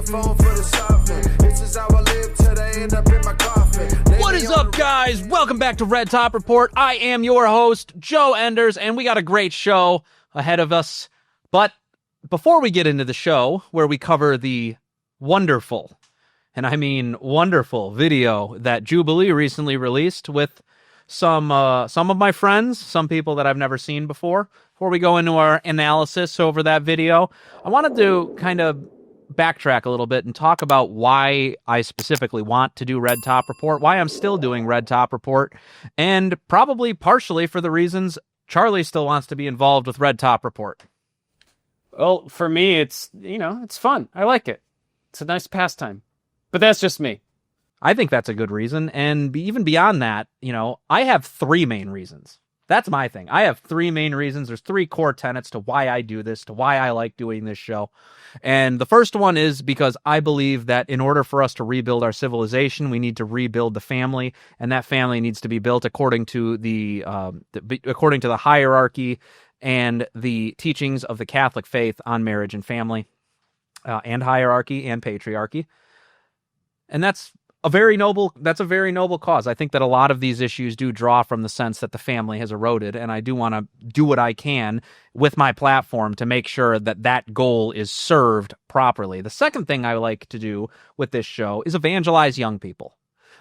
microphone for the softening. This is how I live till they end up in my coffin. What is up, guys? Welcome back to Red Top Report. I am your host, Joe Enders, and we got a great show ahead of us. But before we get into the show, where we cover the wonderful, and I mean wonderful, video that Jubilee recently released with some of my friends, some people that I've never seen before. Before we go into our analysis over that video, I wanted to kind of backtrack a little bit and talk about why I specifically want to do Red Top Report, why I'm still doing Red Top Report, and probably partially for the reasons Charlie still wants to be involved with Red Top Report. Well, for me, it's fun. I like it. It's a nice pastime. But that's just me. I think that's a good reason. And even beyond that, I have three main reasons. That's my thing. I have three main reasons. There's three core tenets to why I do this, to why I like doing this show. And the first one is because I believe that in order for us to rebuild our civilization, we need to rebuild the family, and that family needs to be built according to the hierarchy and the teachings of the Catholic faith on marriage and family, and hierarchy and patriarchy. And that's a very noble cause. I think that a lot of these issues do draw from the sense that the family has eroded, and I do want to do what I can with my platform to make sure that that goal is served properly. The second thing I like to do with this show is evangelize young people.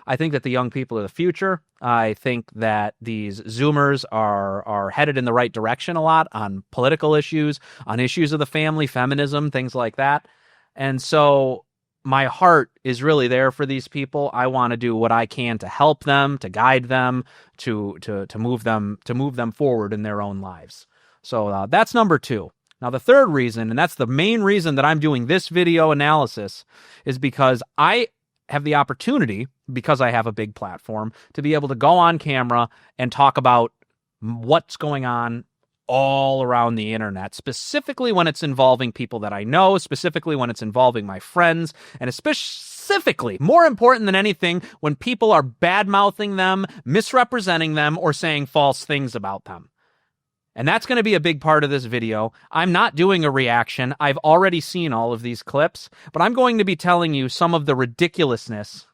I think that the young people are the future. I think that these Zoomers are headed in the right direction a lot on political issues, on issues of the family, feminism, things like that. And so my heart is really there for these people. I want to do what I can to help them, to guide them, to move them forward in their own lives. So that's number two. Now, the third reason, and that's the main reason that I'm doing this video analysis, is because I have the opportunity, because I have a big platform, to be able to go on camera and talk about what's going on all around the internet, specifically when it's involving people that I know, specifically when it's involving my friends, and specifically, more important than anything, when people are bad-mouthing them, misrepresenting them, or saying false things about them. And that's going to be a big part of this video. I'm not doing a reaction. I've already seen all of these clips, but I'm going to be telling you some of the ridiculousness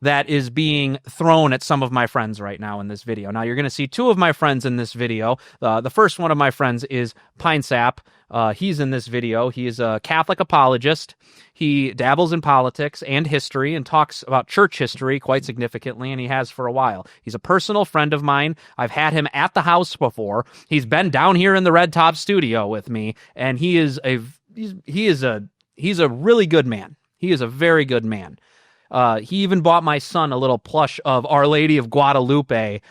that is being thrown at some of my friends right now in this video. Now, you're going to see two of my friends in this video. The first one of my friends is Pinesap. He's in this video. He is a Catholic apologist. He dabbles in politics and history and talks about church history quite significantly, and he has for a while. He's a personal friend of mine. I've had him at the house before. He's been down here in the Red Top studio with me, and he's a really good man. He is a very good man. He even bought my son a little plush of Our Lady of Guadalupe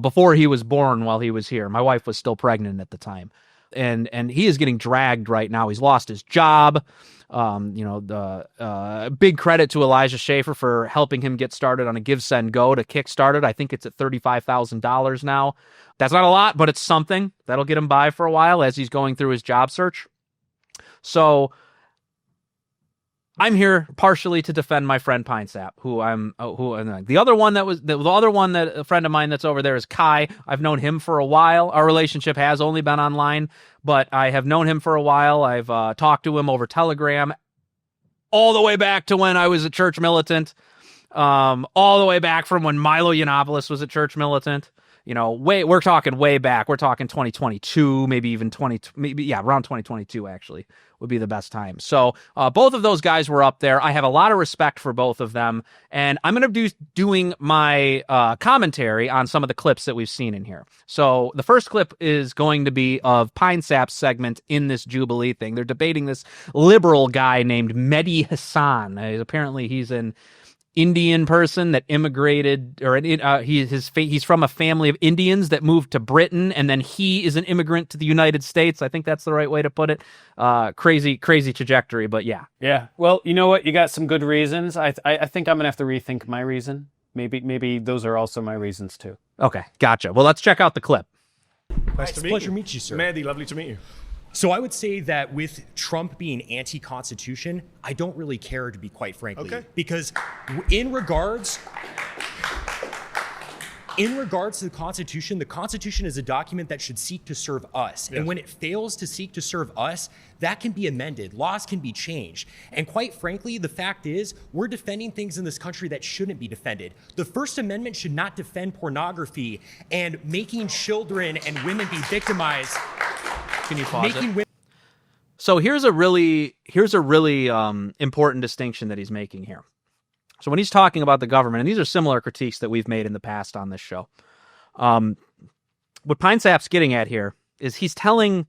before he was born while he was here. My wife was still pregnant at the time. And he is getting dragged right now. He's lost his job. Big credit to Elijah Schaefer for helping him get started on a Give, Send, Go to kickstart it. I think it's at $35,000 now. That's not a lot, but it's something that'll get him by for a while as he's going through his job search. So I'm here partially to defend my friend Pinesap, the other one that a friend of mine that's over there is Kai. I've known him for a while. Our relationship has only been online, but I have known him for a while. I've talked to him over Telegram all the way back to when I was a church militant, all the way back from when Milo Yiannopoulos was a church militant. We're talking way back. We're talking 2022, maybe even around 2022 actually would be the best time. So both of those guys were up there. I have a lot of respect for both of them, and I'm going to be doing my commentary on some of the clips that we've seen in here. So the first clip is going to be of Pinesap's segment in this Jubilee thing. They're debating this liberal guy named Mehdi Hasan. Apparently he's an Indian person that immigrated, or he's from a family of Indians that moved to Britain, and then he is an immigrant to the United States. I think that's the right way to put it. Crazy trajectory, but yeah. Yeah. Well, you know what? You got some good reasons. I think I'm gonna have to rethink my reason. Maybe those are also my reasons too. Okay, gotcha. Well, let's check out the clip. Nice to meet you. Pleasure to meet you, sir. Mehdi, lovely to meet you. So I would say that with Trump being anti-Constitution, I don't really care, to be quite frankly. Okay. Because in regards In regards to the Constitution is a document that should seek to serve us. Yeah. And when it fails to seek to serve us, that can be amended. Laws can be changed. And quite frankly, the fact is, we're defending things in this country that shouldn't be defended. The First Amendment should not defend pornography and making children and women be victimized. Can you pause Making it? women. So here's a really important distinction that he's making here. So when he's talking about the government, and these are similar critiques that we've made in the past on this show, what Pinesap's getting at here is he's telling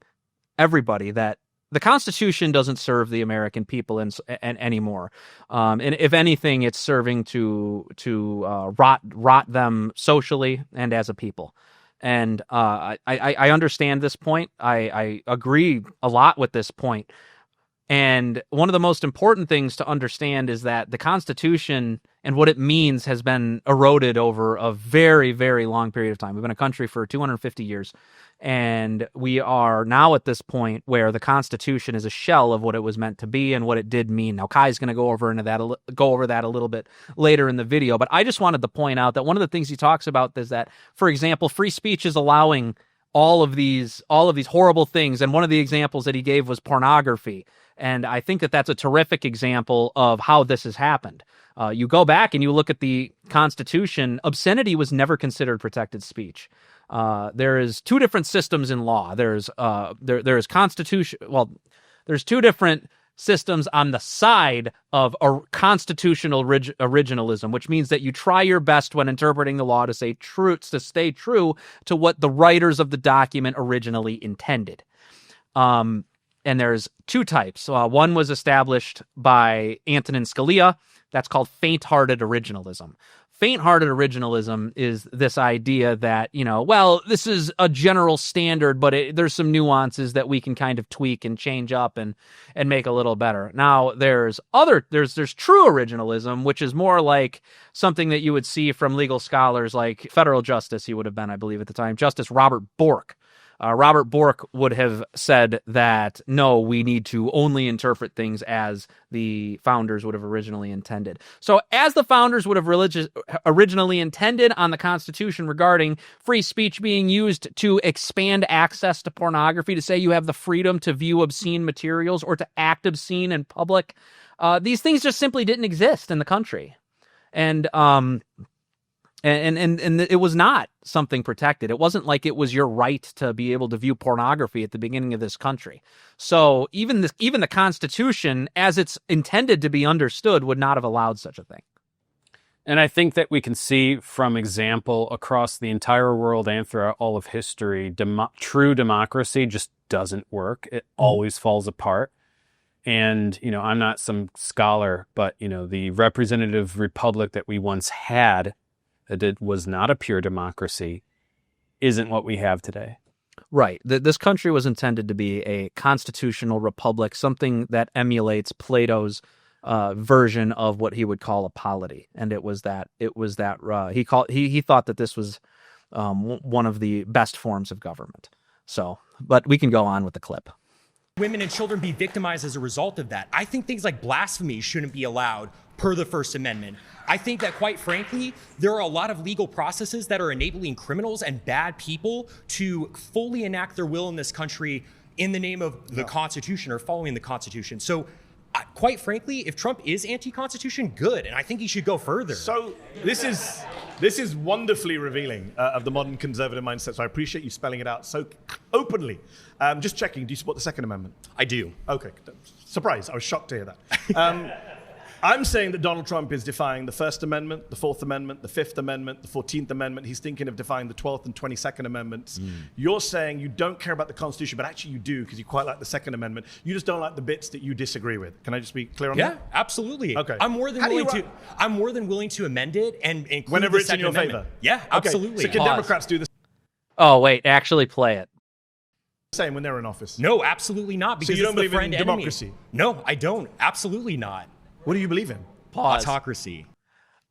everybody that the Constitution doesn't serve the American people and anymore, and if anything, it's serving to rot them socially and as a people. And I understand this point. I agree a lot with this point. And one of the most important things to understand is that the Constitution and what it means has been eroded over a very, very long period of time. We've been a country for 250 years, and we are now at this point where the Constitution is a shell of what it was meant to be and what it did mean. Now, Kai's going to go over that a little bit later in the video, but I just wanted to point out that one of the things he talks about is that, for example, free speech is allowing all of these horrible things, and one of the examples that he gave was pornography. And I think that that's a terrific example of how this has happened. You go back and you look at the Constitution, obscenity was never considered protected speech. There is two different systems in law. There's Constitution. Well, there's two different systems on the side of a constitutional originalism, which means that you try your best when interpreting the law to stay true to what the writers of the document originally intended. And there's two types. One was established by Antonin Scalia. That's called faint-hearted originalism. Faint-hearted originalism is this idea that, this is a general standard, but there's some nuances that we can kind of tweak and change up and make a little better. Now, there's true originalism, which is more like something that you would see from legal scholars like federal justice, he would have been, I believe at the time, Justice Robert Bork. Robert Bork would have said that, no, we need to only interpret things as the founders would have originally intended. So as the founders would have originally intended on the Constitution regarding free speech being used to expand access to pornography, to say you have the freedom to view obscene materials or to act obscene in public, these things just simply didn't exist in the country. And it was not something protected. It wasn't like it was your right to be able to view pornography at the beginning of this country. So even the Constitution, as it's intended to be understood, would not have allowed such a thing. And I think that we can see from example across the entire world and throughout all of history, true democracy just doesn't work. It always falls apart. And, I'm not some scholar, but, the representative republic that we once had, that it was not a pure democracy, isn't what we have today. Right. This country was intended to be a constitutional republic, something that emulates Plato's version of what he would call a polity. And he thought that this was one of the best forms of government. So, but we can go on with the clip. Women and children be victimized as a result of that. I think things like blasphemy shouldn't be allowed per the First Amendment. I think that, quite frankly, there are a lot of legal processes that are enabling criminals and bad people to fully enact their will in this country in the name of the Constitution or following the Constitution. So, quite frankly, if Trump is anti-Constitution, good, and I think he should go further. So this is wonderfully revealing of the modern conservative mindset. So I appreciate you spelling it out so openly. Just checking, do you support the Second Amendment? I do. Okay, surprise, I was shocked to hear that. I'm saying that Donald Trump is defying the First Amendment, the Fourth Amendment, the Fifth Amendment, the 14th Amendment. He's thinking of defying the 12th and 22nd Amendments. You're saying you don't care about the Constitution, but actually you do because you quite like the Second Amendment. You just don't like the bits that you disagree with. Can I just be clear on that? Yeah, absolutely. Okay. I'm more than willing to amend it and include whenever the it's in Second your Amendment. favor. Yeah, absolutely. Okay. So can Democrats do the Oh, wait, actually play it. same when they're in office? No, absolutely not. Because you don't it's the believe in friend enemy. democracy? No, I don't. Absolutely not. What do you believe in? Pause. Autocracy.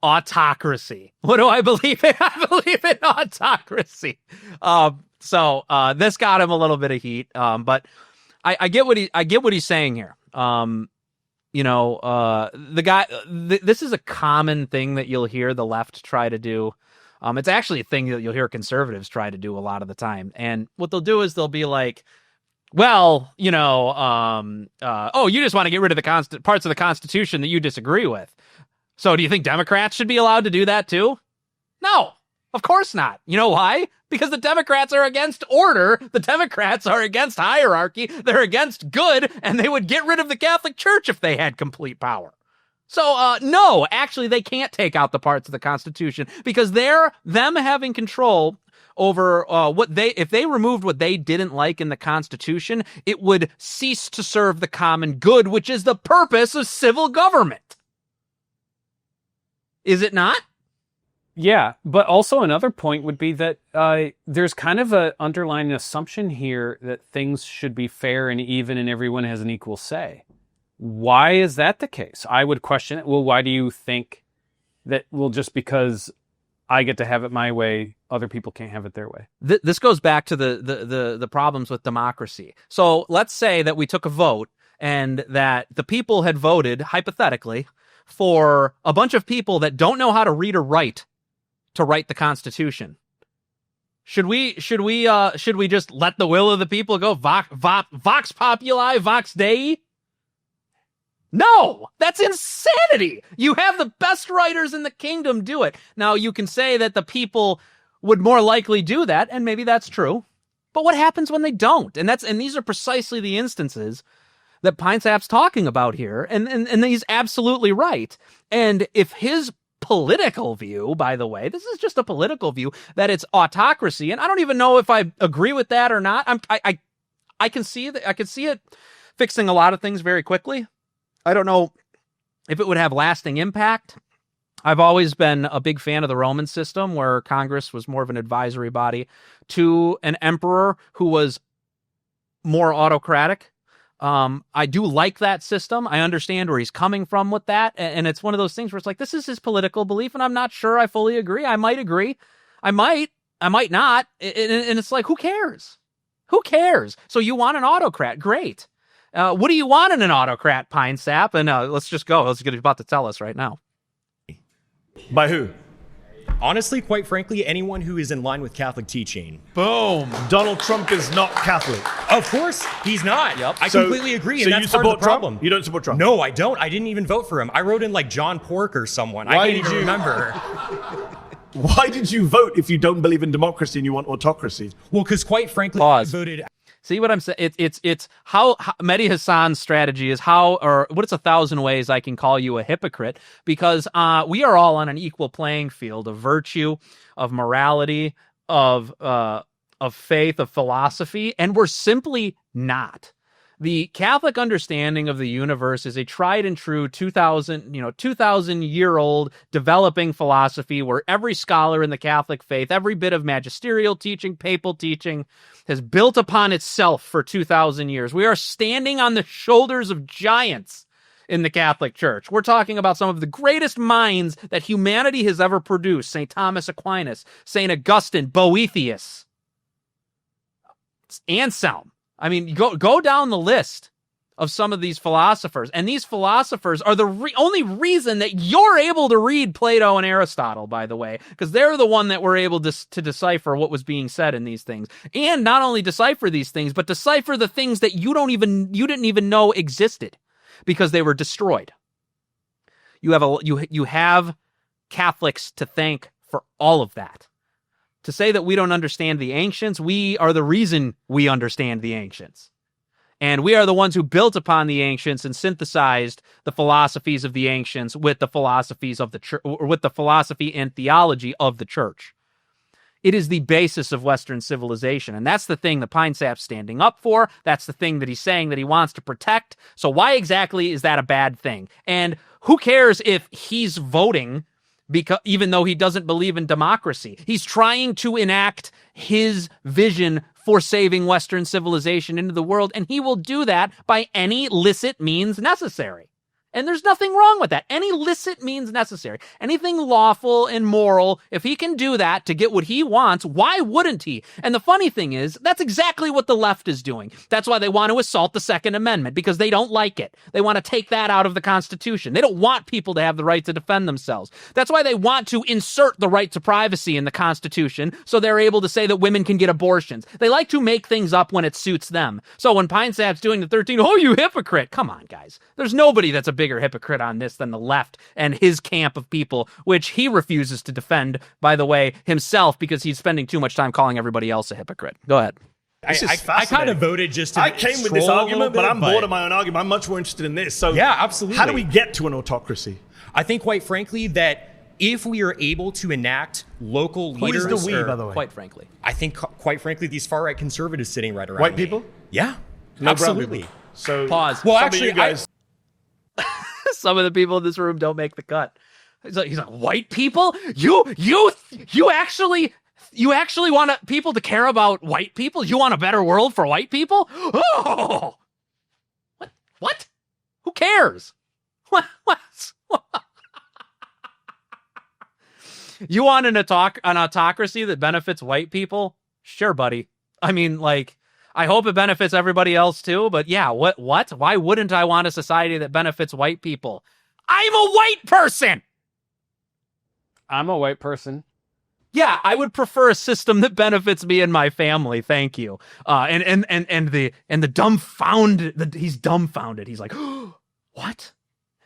Autocracy. What do I believe in? I believe in autocracy. So this got him a little bit of heat. But I get what he's saying here. The guy. This is a common thing that you'll hear the left try to do. It's actually a thing that you'll hear conservatives try to do a lot of the time. And what they'll do is they'll be like, well, you just want to get rid of the parts of the Constitution that you disagree with. So do you think Democrats should be allowed to do that too? No, of course not. You know why? Because the Democrats are against order. The Democrats are against hierarchy. They're against good, and they would get rid of the Catholic Church if they had complete power. So, no, actually, they can't take out the parts of the Constitution because them having control over if they removed what they didn't like in the Constitution, it would cease to serve the common good, which is the purpose of civil government. Is it not? Yeah, but also another point would be that there's kind of an underlying assumption here that things should be fair and even and everyone has an equal say. Why is that the case? I would question it. Well, why do you think that, well, just because I get to have it my way, other people can't have it their way? This goes back to the problems with democracy. So let's say that we took a vote and that the people had voted, hypothetically, for a bunch of people that don't know how to read or write to write the Constitution. Should we just let the will of the people go? Vox populi, vox dei? No, that's insanity. You have the best writers in the kingdom do it. Now, you can say that the people would more likely do that, and maybe that's true. But what happens when they don't? And these are precisely the instances that Pinesap's talking about here, and he's absolutely right. And if his political view, by the way, this is just a political view, that it's autocracy, and I don't even know if I agree with that or not. I can see it fixing a lot of things very quickly. I don't know if it would have lasting impact. I've always been a big fan of the Roman system, where Congress was more of an advisory body to an emperor who was more autocratic. I do like that system. I understand where he's coming from with that. And it's one of those things where it's like, this is his political belief, and I'm not sure I fully agree. I might agree. I might not. And it's like, who cares? Who cares? So you want an autocrat? Great. What do you want in an autocrat, Pinesap? And let's just go. He's about to tell us right now. By who? Honestly, quite frankly, anyone who is in line with Catholic teaching. Boom. Donald Trump is not Catholic. Of course, he's not. Yep. I completely agree, and so that's you part of support the problem. Trump? You don't support Trump? No, I don't. I didn't even vote for him. I wrote in like John Pork or someone. I can't even remember. Why did you vote if you don't believe in democracy and you want autocracy? Well, because quite frankly, Pause. I voted. See what I'm saying? It's how Mehdi Hasan's strategy is what it's 1,000 ways I can call you a hypocrite, because we are all on an equal playing field of virtue, of morality, of faith, of philosophy, and we're simply not. The Catholic understanding of the universe is a tried and true 2,000-year-old developing philosophy where every scholar in the Catholic faith, every bit of magisterial teaching, papal teaching, has built upon itself for 2,000 years. We are standing on the shoulders of giants in the Catholic Church. We're talking about some of the greatest minds that humanity has ever produced. St. Thomas Aquinas, St. Augustine, Boethius, Anselm. I mean, go down the list of some of these philosophers, and these philosophers are the only reason that you're able to read Plato and Aristotle, by the way, because they're the one that were able to decipher what was being said in these things, and not only decipher these things, but decipher the things that you didn't even know existed because they were destroyed. You have Catholics to thank for all of that. To say that we don't understand the ancients, we are the reason we understand the ancients. And we are the ones who built upon the ancients and synthesized the philosophies of the ancients with the philosophies of the church, or with the philosophy and theology of the church. It is the basis of Western civilization. And that's the thing that Pinesap's standing up for. That's the thing that he's saying that he wants to protect. So why exactly is that a bad thing? And who cares if he's voting because even though he doesn't believe in democracy, he's trying to enact his vision for saving Western civilization into the world, and he will do that by any licit means necessary. And there's nothing wrong with that. Any licit means necessary. Anything lawful and moral, if he can do that to get what he wants, why wouldn't he? And the funny thing is, that's exactly what the left is doing. That's why they want to assault the Second Amendment, because they don't like it. They want to take that out of the Constitution. They don't want people to have the right to defend themselves. That's why they want to insert the right to privacy in the Constitution, so they're able to say that women can get abortions. They like to make things up when it suits them. So when Pinesap's doing the 13, oh, you hypocrite. Come on, guys. There's nobody that's a bigger hypocrite on this than the left and his camp of people, which he refuses to defend, by the way, himself, because he's spending too much time calling everybody else a hypocrite. Go ahead. I kind of voted just to I came with this argument, but I'm bored of my own argument. I'm much more interested in this. So yeah, absolutely. How do we get to an autocracy? I think, quite frankly, that if we are able to enact local leaders... Who is the we, by the way? Quite frankly. I think, quite frankly, these far-right conservatives sitting right around White me. people? Yeah, No absolutely. So pause. Well, some actually, of you guys... Some of the people in this room don't make the cut. He's like, white people? You actually want people to care about white people? You want a better world for white people? Oh, what? Who cares? What? You want an autocracy that benefits white people? Sure, buddy. I mean, like, I hope it benefits everybody else too, but yeah, what? Why wouldn't I want a society that benefits white people? I'm a white person! I'm a white person. Yeah, I would prefer a system that benefits me and my family. Thank you. And the dumbfounded, he's dumbfounded. He's like, what?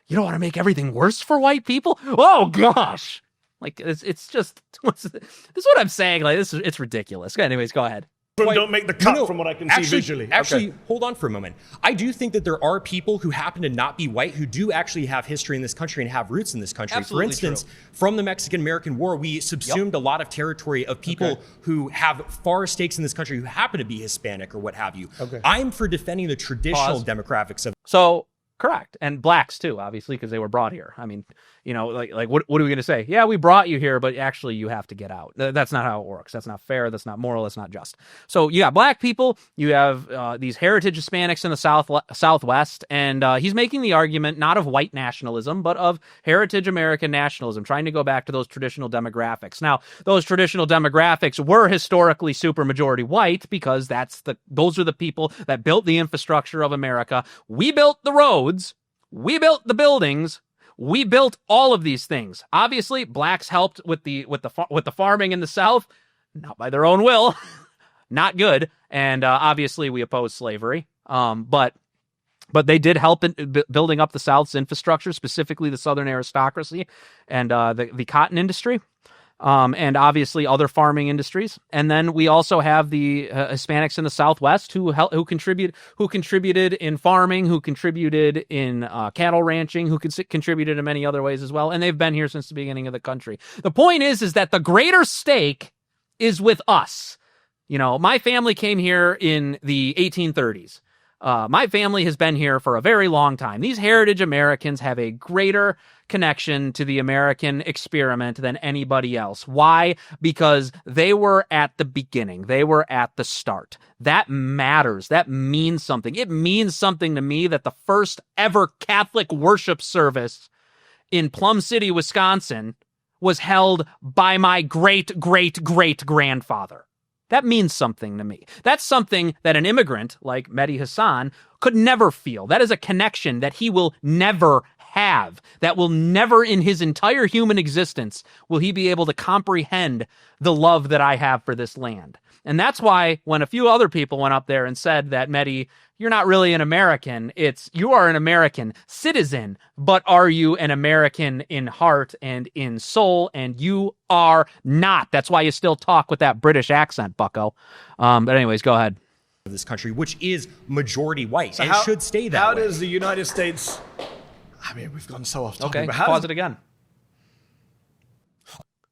You don't want to make everything worse for white people? Oh gosh. Like, it's just, this is what I'm saying. Like, it's ridiculous. Anyways, go ahead. Don't make the cut from what I can see visually. Actually, hold on for a moment. I do think that there are people who happen to not be white who do actually have history in this country and have roots in this country. Absolutely for instance, true. From the Mexican-American War, we subsumed a lot of territory of people who have far stakes in this country who happen to be Hispanic or what have you. I'm for defending the traditional demographics of... So, correct. And blacks too, obviously, because they were brought here. I mean, you know, like what are we going to say? Yeah, we brought you here, but actually you have to get out. That's not how it works. That's not fair. That's not moral. That's not just. So you got black people. You have these heritage Hispanics in the Southwest. And he's making the argument not of white nationalism, but of heritage American nationalism, trying to go back to those traditional demographics. Now, those traditional demographics were historically supermajority white because those are the people that built the infrastructure of America. We built the roads. We built the buildings. We built all of these things. Obviously, blacks helped with the farming in the South, not by their own will, not good. And obviously, we oppose slavery. But they did help in building up the South's infrastructure, specifically the Southern aristocracy and the cotton industry. And obviously other farming industries. And then we also have the Hispanics in the Southwest who contributed in farming, who contributed in cattle ranching, who contributed in many other ways as well. And they've been here since the beginning of the country. The point is that the greater stake is with us. You know, my family came here in the 1830s. My family has been here for a very long time. These heritage Americans have a greater connection to the American experiment than anybody else. Why? Because they were at the beginning. They were at the start. That matters. That means something. It means something to me that the first ever Catholic worship service in Plum City, Wisconsin, was held by my great-great-great-grandfather. That means something to me. That's something that an immigrant like Mehdi Hasan could never feel. That is a connection that he will never have. That will never in his entire human existence will he be able to comprehend the love that I have for this land. And that's why when a few other people went up there and said that, Mehdi, you're not really an American. You are an American citizen, but are you an American in heart and in soul? And you are not. That's why you still talk with that British accent, bucko. But anyways, go ahead. This country, which is majority white, and should stay that way. How does the United States... I mean, we've gone so off topic. Okay, but pause it again.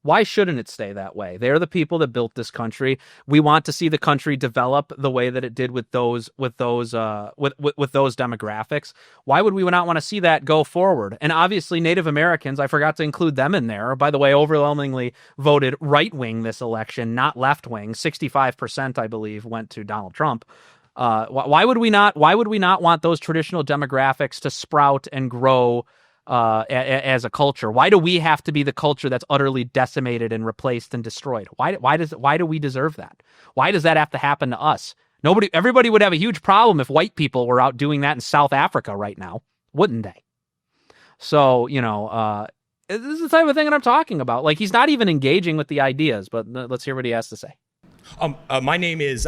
Why shouldn't it stay that way? They're the people that built this country. We want to see the country develop the way that it did with those demographics. Why would we not want to see that go forward? And obviously, Native Americans, I forgot to include them in there. By the way, overwhelmingly voted right wing this election, not left wing. 65%, I believe, went to Donald Trump. Why would we not want those traditional demographics to sprout and grow as a culture? Why do we have to be the culture that's utterly decimated and replaced and destroyed? Why do we deserve that? Why does that have to happen to us? Everybody would have a huge problem if white people were out doing that in South Africa right now, wouldn't they? So, this is the type of thing that I'm talking about. Like, he's not even engaging with the ideas, but let's hear what he has to say. My name's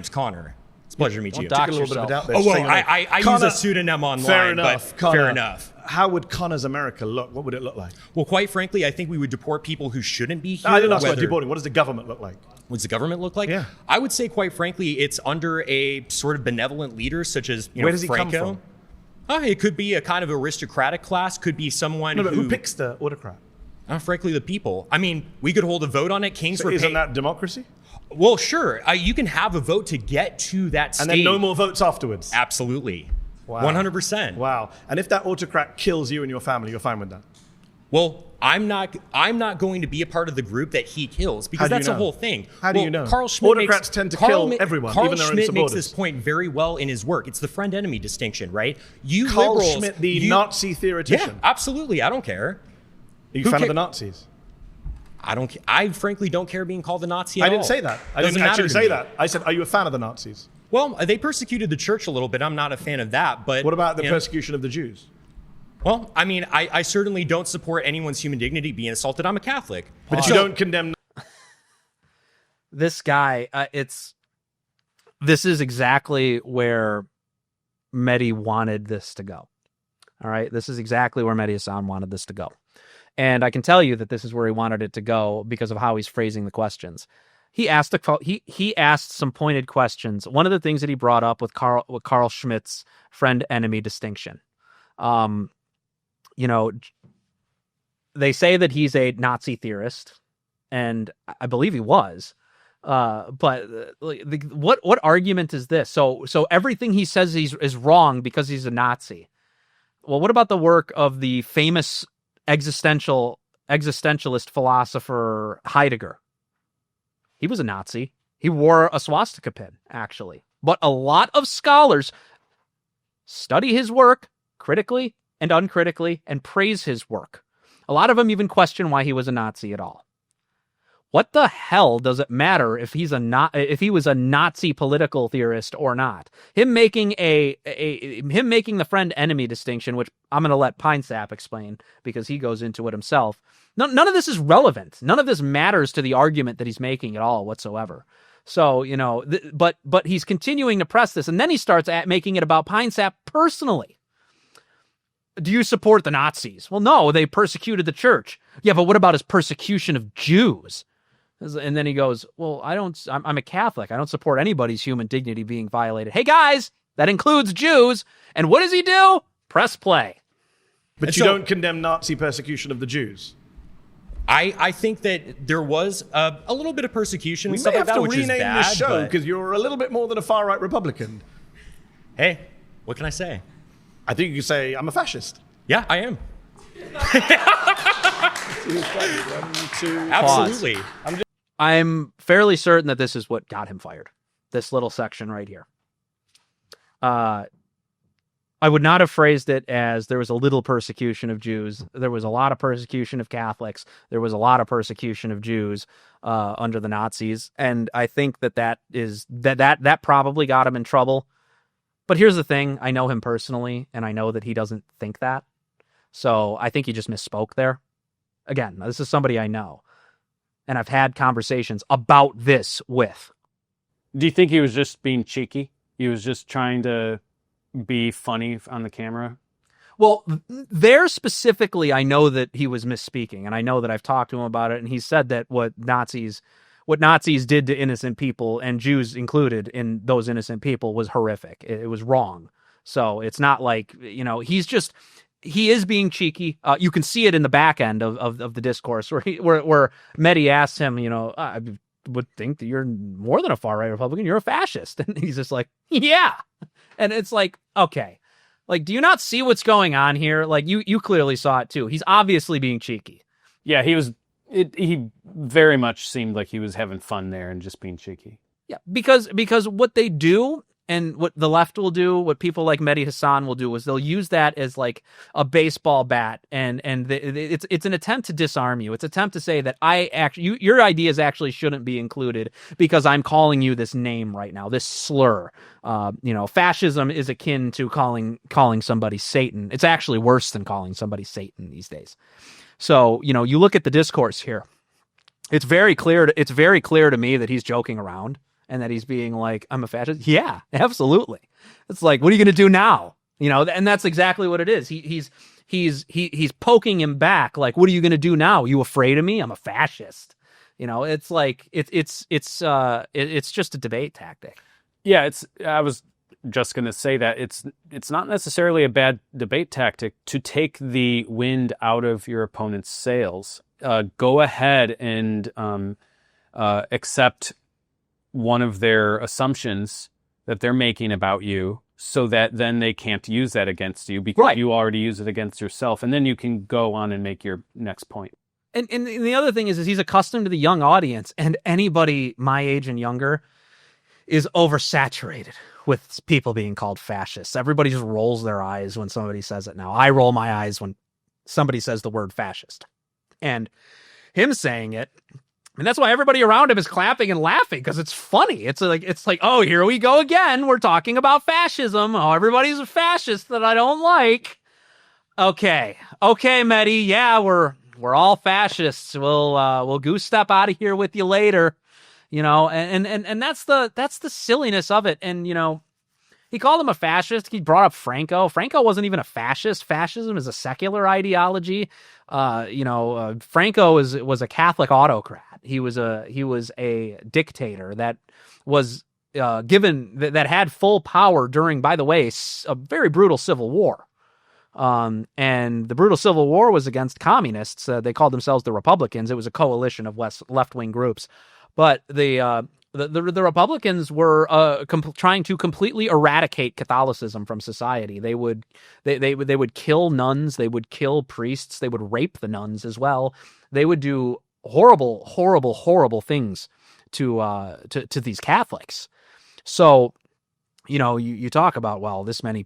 Connor. It's a pleasure to meet you. Dox a little bit of a doubt there. Oh, well, I use a pseudonym online. Fair enough. But Connor, fair enough. How would Connor's America look? What would it look like? Well, quite frankly, I think we would deport people who shouldn't be here. I didn't ask about deporting. What does the government look like? What does the government look like? Yeah. I would say, quite frankly, it's under a sort of benevolent leader, such as Where does he Franco. come from? It could be a kind of aristocratic class. Could be someone Who picks the autocrat? Frankly, the people. I mean, we could hold a vote on it. Kings So were isn't paid. that democracy? Well, sure. You can have a vote to get to that stage. And then no more votes afterwards? Absolutely. Wow. 100%. Wow. And if that autocrat kills you and your family, you're fine with that? Well, I'm not going to be a part of the group that he kills, because that's the whole thing. How do you know? Carl Schmitt Autocrats tend to kill everyone, Carl even their own Schmitt makes supporters. this point very well in his work. It's the friend-enemy distinction, right? Carl liberals, Schmitt, the Nazi theoretician. Yeah, absolutely. I don't care. Are you a fan of the Nazis? I frankly don't care being called a Nazi at I all. didn't say that. I Doesn't didn't actually matter to say me. that. I said, are you a fan of the Nazis? Well, they persecuted the church a little bit. I'm not a fan of that. But What about the persecution of the Jews? Well, I mean, I certainly don't support anyone's human dignity being assaulted. I'm a Catholic. But you don't condemn... This guy, this is exactly where Mehdi wanted this to go. All right, this is exactly where Mehdi Hasan wanted this to go. And I can tell you that this is where he wanted it to go because of how he's phrasing the questions. He asked he asked some pointed questions. One of the things that he brought up with Carl Schmitt's friend-enemy distinction. They say that he's a Nazi theorist, and I believe he was. But what argument is this? So everything he says is wrong because he's a Nazi. Well, what about the work of the famous existentialist philosopher Heidegger? He was a Nazi. He wore a swastika pin, actually. But a lot of scholars study his work critically and uncritically and praise his work. A lot of them even question why he was a Nazi at all. What the hell does it matter if he was a Nazi political theorist or not? Him making the friend-enemy distinction, which I'm going to let Pinesap explain because he goes into it himself. None of this is relevant. None of this matters to the argument that he's making at all whatsoever. So, but he's continuing to press this, and then he starts making it about Pinesap personally. Do you support the Nazis? Well, no, they persecuted the church. Yeah, but what about his persecution of Jews? And then he goes, well, I'm a Catholic. I don't support anybody's human dignity being violated. Hey, guys, that includes Jews. And what does he do? Press play. But you don't condemn Nazi persecution of the Jews? I think that there was a little bit of persecution and We stuff may like have that, to which is rename bad. this show But because you're a little bit more than a far-right Republican. hey, what can I say? I think you could say, I'm a fascist. Yeah, I am. Absolutely. I'm fairly certain that this is what got him fired. This little section right here. I would not have phrased it as there was a little persecution of Jews. There was a lot of persecution of Catholics. There was a lot of persecution of Jews under the Nazis. And I think that probably got him in trouble. But here's the thing. I know him personally, and I know that he doesn't think that. So I think he just misspoke there. Again, this is somebody I know. And I've had conversations about this with. Do you think he was just being cheeky? He was just trying to be funny on the camera? Well, there specifically, I know that he was misspeaking, and I know that I've talked to him about it, and he said that what Nazis did to innocent people, and Jews included in those innocent people, was horrific. It was wrong. So it's not like, he is being cheeky. You can see it in the back end of the discourse where Mehdi asks him, I would think that you're more than a far-right Republican. You're a fascist. And he's just like, yeah. And it's like, okay. Like, do you not see what's going on here? Like, you clearly saw it too. He's obviously being cheeky. Yeah, he very much seemed like he was having fun there and just being cheeky. Yeah, because what they do and what the left will do, what people like Mehdi Hasan will do, is they'll use that as like a baseball bat, and it's an attempt to disarm you. It's an attempt to say that your ideas actually shouldn't be included because I'm calling you this name right now, this slur. Fascism is akin to calling somebody Satan. It's actually worse than calling somebody Satan these days. So you look at the discourse here. It's very clear to me that he's joking around. And that he's being like, I'm a fascist. Yeah, absolutely. It's like, what are you going to do now? And that's exactly what it is. He's poking him back. Like, what are you going to do now? Are you afraid of me? I'm a fascist. It's like, it's just a debate tactic. Yeah. I was just going to say that it's not necessarily a bad debate tactic to take the wind out of your opponent's sails. Go ahead and accept one of their assumptions that they're making about you, so that then they can't use that against you because you already use it against yourself. And then you can go on and make your next point. And the other thing is he's accustomed to the young audience, and anybody my age and younger is oversaturated with people being called fascists. Everybody just rolls their eyes when somebody says it now. I roll my eyes when somebody says the word fascist. And him saying it, and that's why everybody around him is clapping and laughing, because it's funny. It's like, oh, here we go again. We're talking about fascism. Oh, everybody's a fascist that I don't like. Okay, Mehdi. Yeah, we're all fascists. We'll goose step out of here with you later. And that's the silliness of it. And he called him a fascist. He brought up Franco. Franco wasn't even a fascist. Fascism is a secular ideology. Franco was a Catholic autocrat. He was a dictator that was that had full power during, by the way, a very brutal civil war. And the brutal civil war was against communists. They called themselves the Republicans. It was a coalition of left-wing groups. But the Republicans were trying to completely eradicate Catholicism from society. They would kill nuns. They would kill priests. They would rape the nuns as well. They would do horrible, horrible, horrible things to these Catholics. So, you talk about, well, this many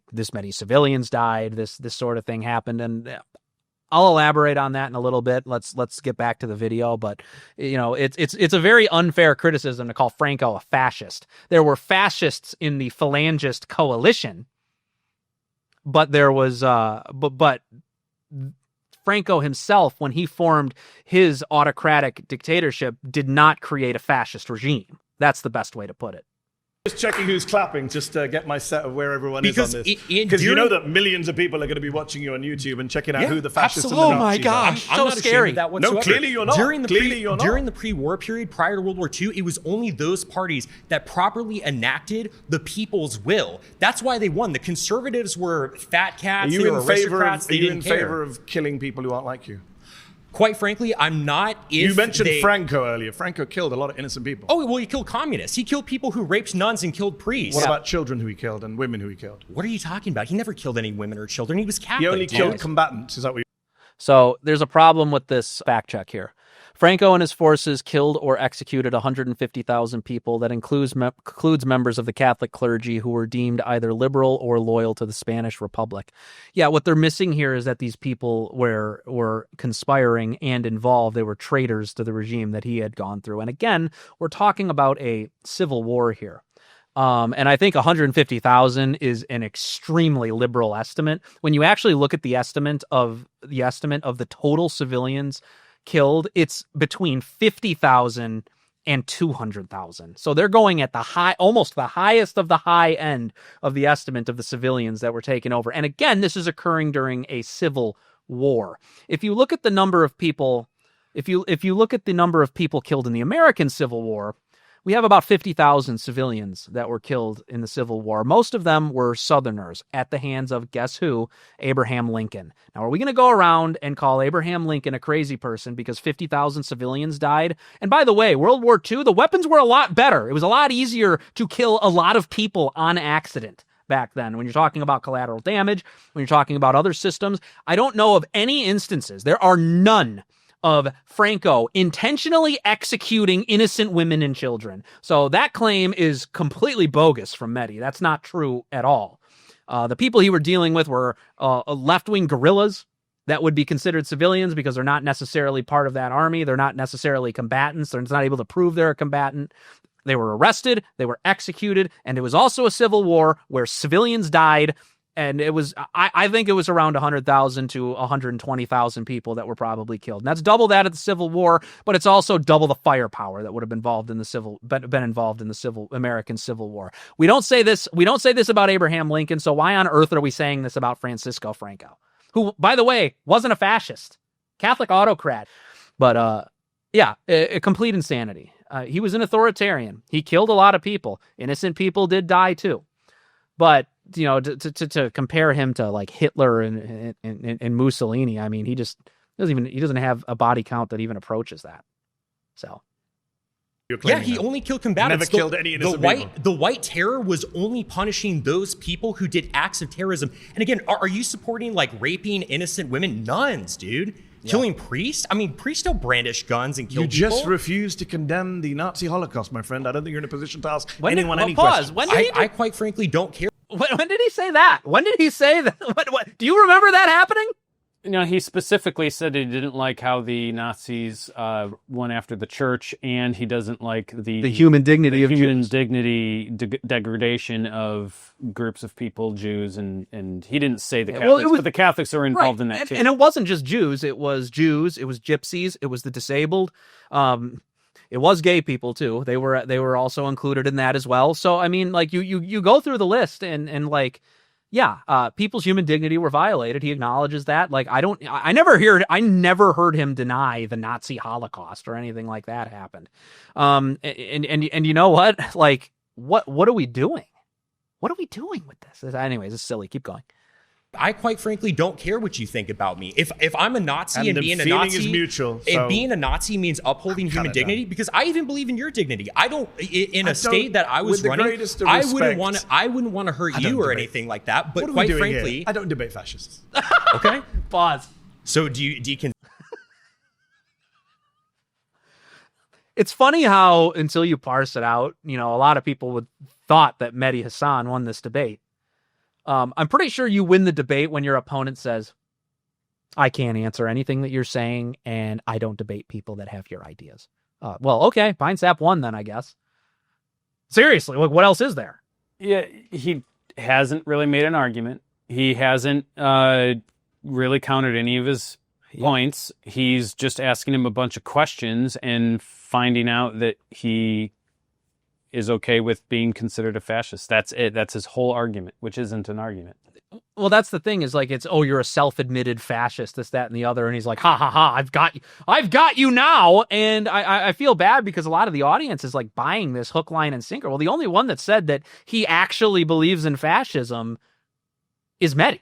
civilians died. This sort of thing happened, and I'll elaborate on that in a little bit. Let's get back to the video, but it's a very unfair criticism to call Franco a fascist. There were fascists in the Phalangist coalition, but there was but Franco himself, when he formed his autocratic dictatorship, did not create a fascist regime. That's the best way to put it. Just checking who's clapping, just to get my set of where everyone is on this. Because you know that millions of people are going to be watching you on YouTube and checking out who the fascists and the Nazis are. Oh my gosh, I'm so not scary. Of that whatsoever. No, clearly you're not. During the pre-war period, prior to World War II, it was only those parties that properly enacted the people's will. That's why they won. The conservatives were fat cats. They were aristocrats. Are you in favor of killing people who aren't like you? Quite frankly, I'm not. You mentioned Franco earlier. Franco killed a lot of innocent people. Oh, well, he killed communists. He killed people who raped nuns and killed priests. What about children who he killed and women who he killed? What are you talking about? He never killed any women or children. He was Catholic. He only killed combatants. Is that what you... So there's a problem with this fact check here. Franco and his forces killed or executed 150,000 people. That includes members of the Catholic clergy who were deemed either liberal or loyal to the Spanish Republic. Yeah, what they're missing here is that these people were conspiring and involved. They were traitors to the regime that he had gone through. And again, we're talking about a civil war here. And I think 150,000 is an extremely liberal estimate. When you actually look at the estimate of the total civilians killed, it's between 50,000 and 200,000. So they're going at almost the highest of the high end of the estimate of the civilians that were taken over. And again, this is occurring during a civil war. If you look at the number of people, if you look at the number of people killed in the American Civil War, we have about 50,000 civilians that were killed in the Civil War. Most of them were Southerners at the hands of, guess who? Abraham Lincoln. Now, are we going to go around and call Abraham Lincoln a crazy person because 50,000 civilians died? And by the way, World War II, the weapons were a lot better. It was a lot easier to kill a lot of people on accident back then. When you're talking about collateral damage, when you're talking about other systems, I don't know of any instances. There are none of Franco intentionally executing innocent women and children. So that claim is completely bogus from Mehdi. That's not true at all. The people he were dealing with were left-wing guerrillas that would be considered civilians because they're not necessarily part of that army. They're not necessarily combatants. They're not able to prove they're a combatant. They were arrested, they were executed, and it was also a civil war where civilians died. And it was, I think it was around 100,000 to 120,000 people that were probably killed. And that's double that of the Civil War, but it's also double the firepower that would have been involved in the American Civil War. We don't say this about Abraham Lincoln, so why on earth are we saying this about Francisco Franco, who, by the way, wasn't a fascist, Catholic autocrat, but a complete insanity. He was an authoritarian. He killed a lot of people. Innocent people did die too, but to compare him to like Hitler and Mussolini, I mean, he doesn't have a body count that even approaches that. So, yeah, he only killed combatants. Never killed any innocent people. The white terror was only punishing those people who did acts of terrorism. And again, are you supporting like raping innocent women? Nuns, dude. Yeah. Killing priests? I mean, priests don't brandish guns and kill people. You just refuse to condemn the Nazi Holocaust, my friend. I don't think you're in a position to ask anyone any questions. I quite frankly don't care. When did he say that? When did he say that? What, do you remember that happening? He specifically said he didn't like how the Nazis went after the church, and he doesn't like the human dignity of Jews. Degradation of groups of people, Jews, and he didn't say the Catholics, but the Catholics are involved in that too. And it wasn't just Jews; it was gypsies, it was the disabled. It was gay people too. They were also included in that as well. So I mean, like you go through the list and like, yeah, people's human dignity were violated. He acknowledges that. Like I never heard him deny the Nazi Holocaust or anything like that happened. And you know what? Like what are we doing? What are we doing with this? Anyways, it's silly. Keep going. I quite frankly don't care what you think about me. If I'm a Nazi and being a Nazi is mutual, and being a Nazi means upholding human dignity, because I even believe in your dignity. I don't in a state that I was running. I wouldn't want to hurt you or anything like that. But quite frankly, I don't debate fascists. Okay, pause. So do you It's funny how until you parse it out, a lot of people would thought that Mehdi Hasan won this debate. I'm pretty sure you win the debate when your opponent says, I can't answer anything that you're saying, and I don't debate people that have your ideas. Well, okay, Pinesap won then, I guess. Seriously, look, what else is there? Yeah, he hasn't really made an argument. He hasn't really countered any of his points. He's just asking him a bunch of questions and finding out that he is okay with being considered a fascist. That's it. That's his whole argument, which isn't an argument. Well, that's the thing is like, you're a self-admitted fascist, this, that, and the other. And he's like, ha, ha, ha, I've got you now. And I feel bad because a lot of the audience is like buying this hook, line, and sinker. Well, the only one that said that he actually believes in fascism is Mehdi.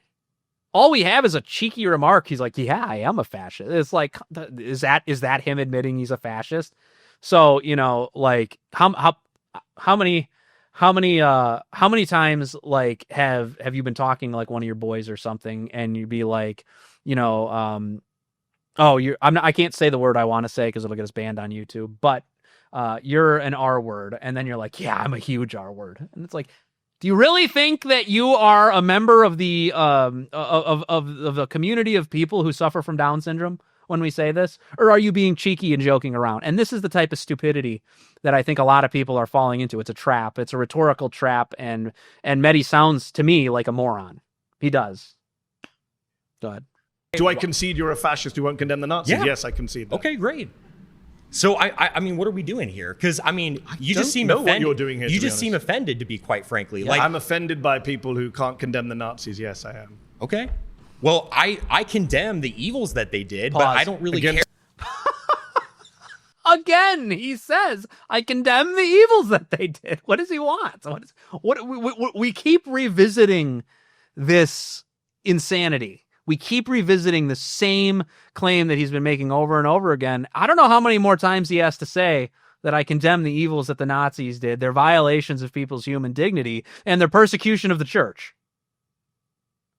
All we have is a cheeky remark. He's like, yeah, I am a fascist. It's like, is that him admitting he's a fascist? So, like how many times like have you been talking to like one of your boys or something and you'd be like, I can't say the word I want to say because it'll get us banned on YouTube, but you're an R word, and then you're like, yeah, I'm a huge R word, and it's like, do you really think that you are a member of the of the community of people who suffer from Down syndrome when we say this, or are you being cheeky and joking around? And this is the type of stupidity that I think a lot of people are falling into. It's a trap. It's a rhetorical trap, and Mehdi sounds to me like a moron. He does. Go ahead. Do I concede you're a fascist who won't condemn the Nazis? Yeah. Yes, I concede that. Okay, great. So I mean, what are we doing here? Because I mean, you just seem offended. What you're doing here, you just seem offended, to be quite frankly. Yeah, like, I'm offended by people who can't condemn the Nazis. Yes, I am. Okay. Well, I condemn the evils that they did, but I don't really care. Again, he says, I condemn the evils that they did. What does he want? We keep revisiting this insanity. We keep revisiting the same claim that he's been making over and over again. I don't know how many more times he has to say that I condemn the evils that the Nazis did, their violations of people's human dignity, and their persecution of the church.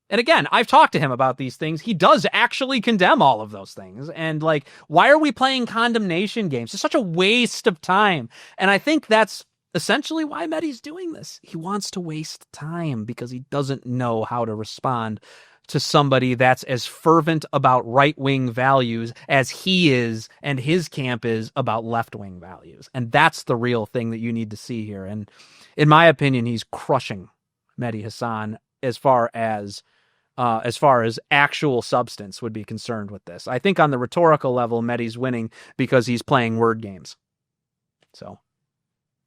And again, I've talked to him about these things. He does actually condemn all of those things. And like, why are we playing condemnation games? It's such a waste of time. And I think that's essentially why Mehdi's doing this. He wants to waste time because he doesn't know how to respond to somebody that's as fervent about right-wing values as he is and his camp is about left-wing values. And that's the real thing that you need to see here. And in my opinion, he's crushing Mehdi Hasan as far as actual substance would be concerned with this. I think on the rhetorical level, Mehdi's winning because he's playing word games. So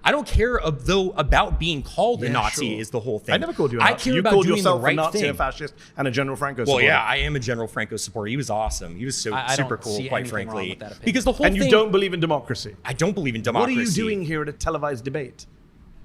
I don't care though about being called a Nazi is the whole thing. I never called you a I Nazi. care You about called doing yourself the right a Nazi, thing. a fascist, and a General Franco Well, supporter. yeah, I am a General Franco supporter. He was awesome. He was I super don't cool, see quite anything wrong frankly. with that opinion. Because the whole And thing, you don't believe in democracy. I don't believe in democracy. What are you doing here at a televised debate?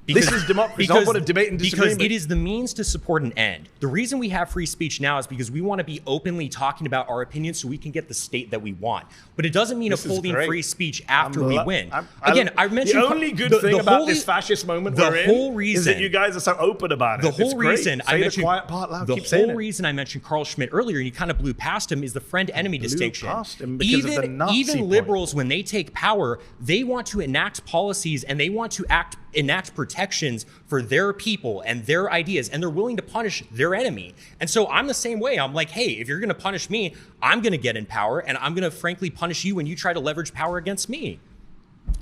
Because, This is democracy. It's not what a debate and disagreement. Because it is the means to support an end. The reason we have free speech now is because we want to be openly talking about our opinions so we can get the state that we want. But it doesn't mean This is upholding great. free speech after we win. I mentioned the only good thing about this fascist moment the we're in whole is reason that you guys are so open about it. The It's whole great. reason Say I mentioned the quiet part loud. the Keep saying whole it. reason I mentioned Carl Schmitt earlier, and you kind of blew past him, is the friend-enemy distinction. Past him because of the Nazi even point. liberals, when they take power, they want to enact policies and they want to enact protections for their people and their ideas, and they're willing to punish their enemy. And so I'm the same way. I'm like, hey, if you're going to punish me, I'm going to get in power, and I'm going to frankly punish you when you try to leverage power against me.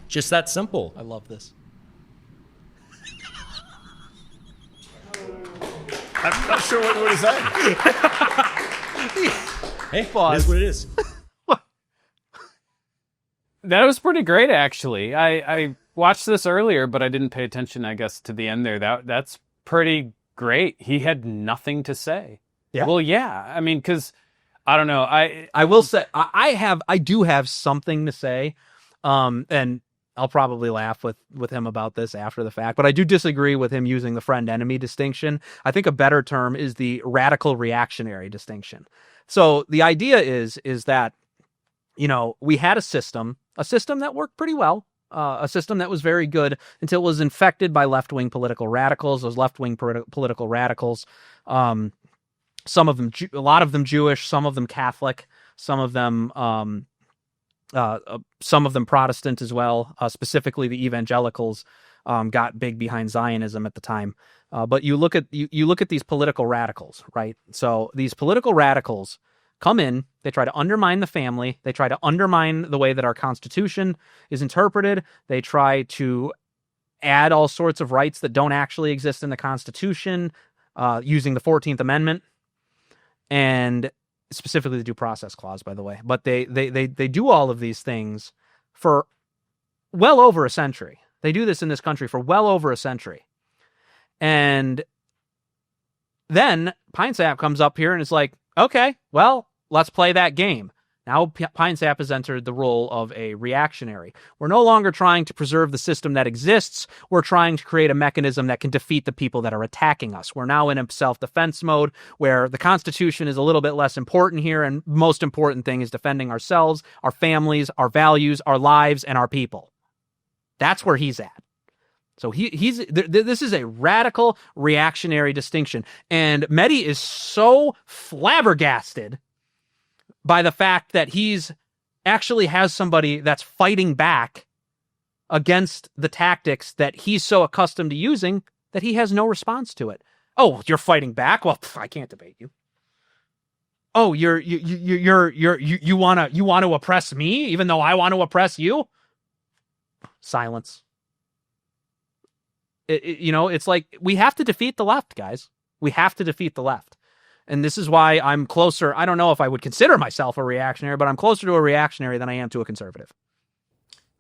Just that simple. I love this. I'm not sure what to say. Hey, it is what it is. That was pretty great, actually. I watched this earlier, but I didn't pay attention, I guess, to the end there. That's pretty great. He had nothing to say. Yeah. Well, yeah. I mean, because I don't know. I will say I do have something to say, and I'll probably laugh with him about this after the fact, but I do disagree with him using the friend-enemy distinction. I think a better term is the radical reactionary distinction. So the idea is that, you know, we had a system that worked pretty well, a system that was very good until it was infected by left-wing political radicals. Those left-wing political radicals, some of them, a lot of them Jewish, some of them Catholic, some of them Protestant as well. Specifically, the evangelicals got big behind Zionism at the time. But you look at these political radicals, right? So these political radicals come in, they try to undermine the family, they try to undermine the way that our Constitution is interpreted, they try to add all sorts of rights that don't actually exist in the Constitution, using the 14th Amendment, and specifically the Due Process Clause, by the way. But they do all of these things for well over a century. They do this in this country for well over a century. And then Pinesap comes up here and is like, okay, well, let's play that game. Now Pinesap has entered the role of a reactionary. We're no longer trying to preserve the system that exists. We're trying to create a mechanism that can defeat the people that are attacking us. We're now in a self-defense mode where the Constitution is a little bit less important here, and most important thing is defending ourselves, our families, our values, our lives, and our people. That's where he's at. So this is a radical reactionary distinction. And Mehdi is so flabbergasted by the fact that he's actually has somebody that's fighting back against the tactics that he's so accustomed to using that he has no response to it. Oh, you're fighting back? Well, I can't debate you. Oh, you want to oppress me even though I want to oppress you? Silence. It's like we have to defeat the left, guys. We have to defeat the left. And this is why I'm closer. I don't know if I would consider myself a reactionary, but I'm closer to a reactionary than I am to a conservative.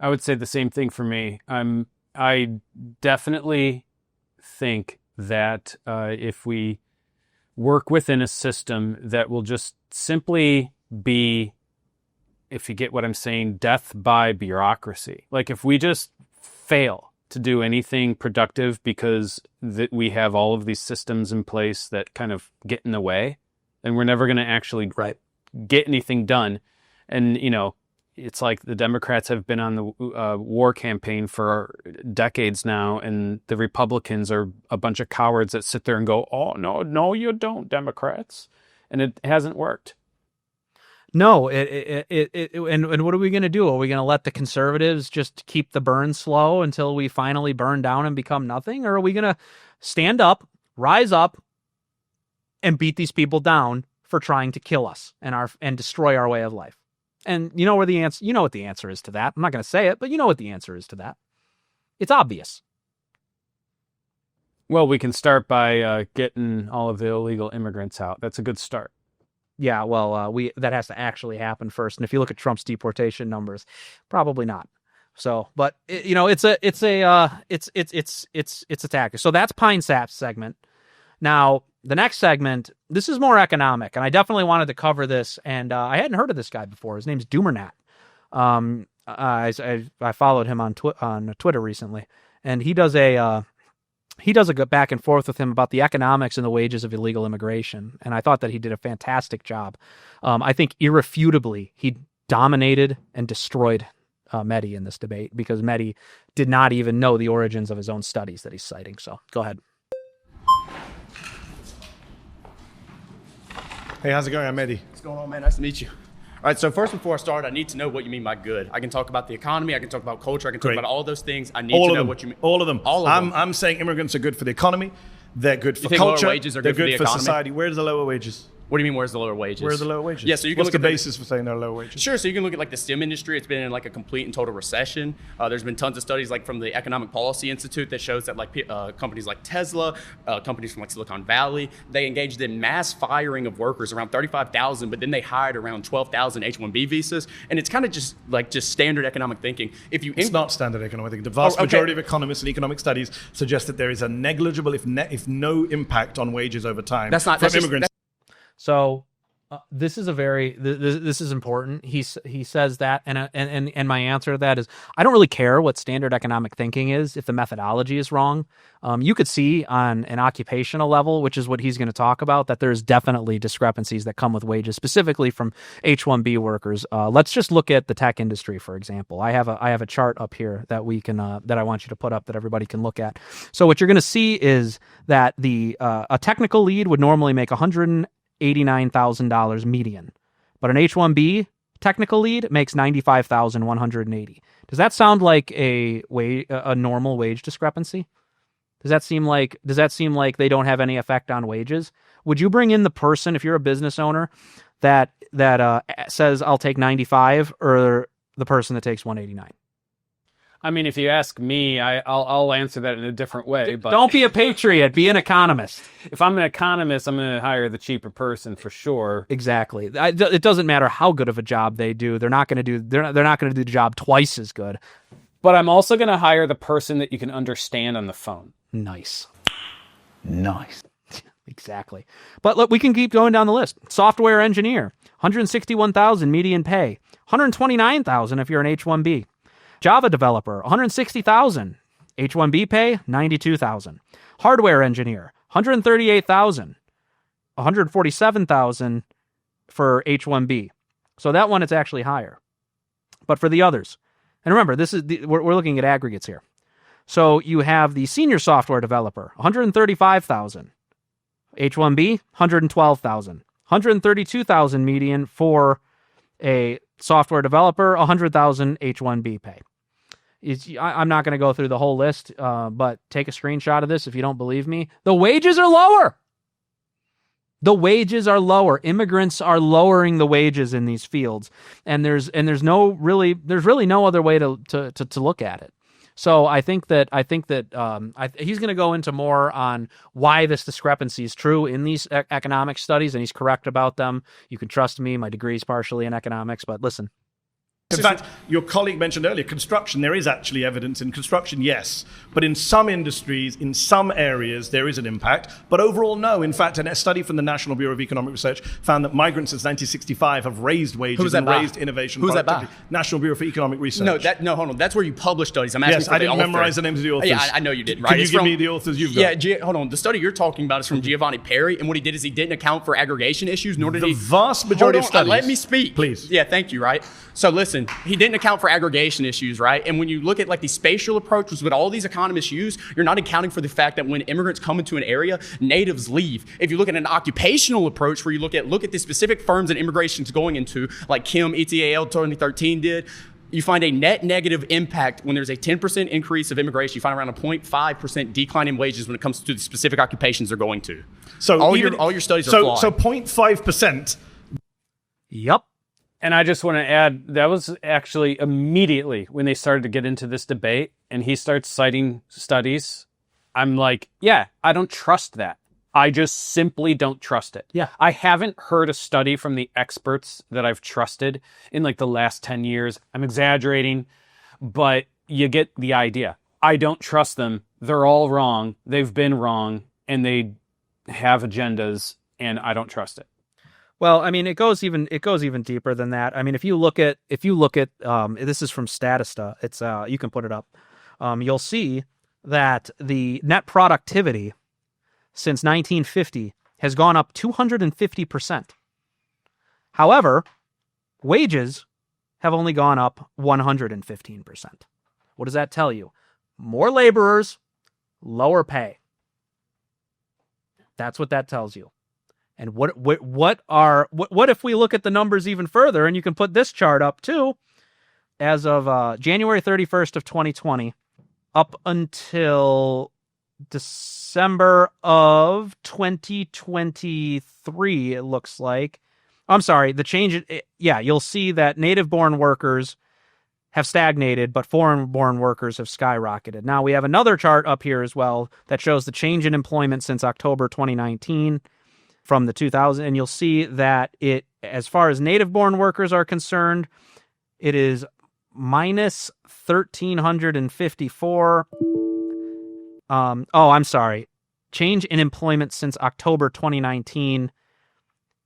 I would say the same thing for me. I definitely think that if we work within a system that will just simply be, if you get what I'm saying, death by bureaucracy. Like if we just fail to do anything productive because we have all of these systems in place that kind of get in the way, then we're never going to actually get anything done. And, it's like the Democrats have been on the war campaign for decades now, and the Republicans are a bunch of cowards that sit there and go, "Oh no, you don't, Democrats," and it hasn't worked. No, and what are we going to do? Are we going to let the conservatives just keep the burn slow until we finally burn down and become nothing, or are we going to stand up, rise up, and beat these people down for trying to kill us and destroy our way of life? And you know what the answer is to that. I'm not going to say it, but you know what the answer is to that. It's obvious. Well, we can start by getting all of the illegal immigrants out. That's a good start. Yeah, well, that has to actually happen first. And if you look at Trump's deportation numbers, probably not. So, but it's a tactic. So that's Pinesap's segment. Now, the next segment, this is more economic, and I definitely wanted to cover this, and I hadn't heard of this guy before. His name's Doomernatt. I followed him on Twitter recently, and he does a back and forth with him about the economics and the wages of illegal immigration, and I thought that he did a fantastic job. I think irrefutably he dominated and destroyed Mehdi in this debate, because Mehdi did not even know the origins of his own studies that he's citing. So go ahead. Hey, how's it going? I'm Mehdi. What's going on, man? Nice to meet you. All right, so first, before I start, I need to know what you mean by good. I can talk about the economy, I can talk about culture, I can talk about all those things. I need to know what you mean. All of them. All of them. I'm saying immigrants are good for the economy. They're good for think culture. lower wages are they're good for the for economy? society. Where's the lower wages? What do you mean, where's the lower wages? Where are the lower wages? Yeah, so you can What's look the at basis for saying there are lower wages? Sure, so you can look at like the STEM industry. It's been in like a complete and total recession. There's been tons of studies like from the Economic Policy Institute that shows that like companies like Tesla, companies from like Silicon Valley, they engaged in mass firing of workers, around 35,000, but then they hired around 12,000 H-1B visas. And it's kind of just standard economic thinking. It's not standard economic thinking. The vast majority of economists and economic studies suggest that there is a negligible, if no impact on wages over time. That's not from immigrants. So this is this is important. He says that, and my answer to that is I don't really care what standard economic thinking is if the methodology is wrong. You could see on an occupational level, which is what he's going to talk about, that there's definitely discrepancies that come with wages, specifically from H-1B workers. Let's just look at the tech industry, for example. I have a chart up here that we can that I want you to put up that everybody can look at. So what you're going to see is that a technical lead would normally make $189,000 median, but an H-1B technical lead makes $95,180. Does that sound like a normal wage discrepancy? Does that seem like they don't have any effect on wages? Would you bring in the person, if you're a business owner, that says I'll take 95, or the person that takes 189? I mean, if you ask me, I'll answer that in a different way. But don't be a patriot. Be an economist. If I'm an economist, I'm going to hire the cheaper person for sure. Exactly. It doesn't matter how good of a job they do. They're not going to do the job twice as good. But I'm also going to hire the person that you can understand on the phone. Nice. Exactly. But look, we can keep going down the list. Software engineer, $161,000 median pay, $129,000 if you're an H-1B. Java developer, $160,000. H-1B pay, $92,000. Hardware engineer, $138,000. $147,000 for H-1B. So that one, it's actually higher. But for the others, and remember, we're looking at aggregates here. So you have the senior software developer, $135,000. H-1B, $112,000. $132,000 median for a software developer, $100,000 H-1B pay. I'm not going to go through the whole list, but take a screenshot of this if you don't believe me. The wages are lower. Immigrants are lowering the wages in these fields, and there's really no other way to look at it. So I think that he's going to go into more on why this discrepancy is true in these economic studies, and he's correct about them. You can trust me. My degree is partially in economics, but listen. In fact, your colleague mentioned earlier, construction, there is actually evidence in construction, yes. But in some industries, in some areas, there is an impact. But overall, no. In fact, a study from the National Bureau of Economic Research found that migrants since 1965 have raised wages and raised innovation. Who's that by? National Bureau for Economic Research. No, hold on. That's where you publish studies. I'm asking yes, for I the didn't author. memorize the names of the authors. Yeah, I know you didn't, right? Can you give me the authors you've got? Yeah, hold on. The study you're talking about is from Giovanni Perry, and what he did is he didn't account for aggregation issues, nor did he... The vast majority of studies... Let me speak. Please. Yeah, thank you, right? So listen, listen, he didn't account for aggregation issues, right? And when you look at like the spatial approach, which is what all these economists use, you're not accounting for the fact that when immigrants come into an area, natives leave. If you look at an occupational approach where you look at the specific firms that immigration is going into, like Kim ETAL 2013 did, you find a net negative impact when there's a 10% increase of immigration. You find around a 0.5% decline in wages when it comes to the specific occupations they're going to. So all your studies are flawed. So 0.5%. Yep. And I just want to add, that was actually immediately when they started to get into this debate and he starts citing studies. I'm like, yeah, I don't trust that. I just simply don't trust it. Yeah. I haven't heard a study from the experts that I've trusted in like the last 10 years. I'm exaggerating, but you get the idea. I don't trust them. They're all wrong. They've been wrong and they have agendas and I don't trust it. Well, I mean, it goes even deeper than that. I mean, if you look at this is from Statista. It's you can put it up. You'll see that the net productivity since 1950 has gone up 250%. However, wages have only gone up 115%. What does that tell you? More laborers, lower pay. That's what that tells you. And what if we look at the numbers even further, and you can put this chart up too, as of January 31st of 2020, up until December of 2023, it looks like. I'm sorry, the change, you'll see that native-born workers have stagnated, but foreign-born workers have skyrocketed. Now, we have another chart up here as well that shows the change in employment since October 2019 from the 2000, and you'll see that it, as far as native-born workers are concerned, it is minus 1,354. I'm sorry. Change in employment since October 2019,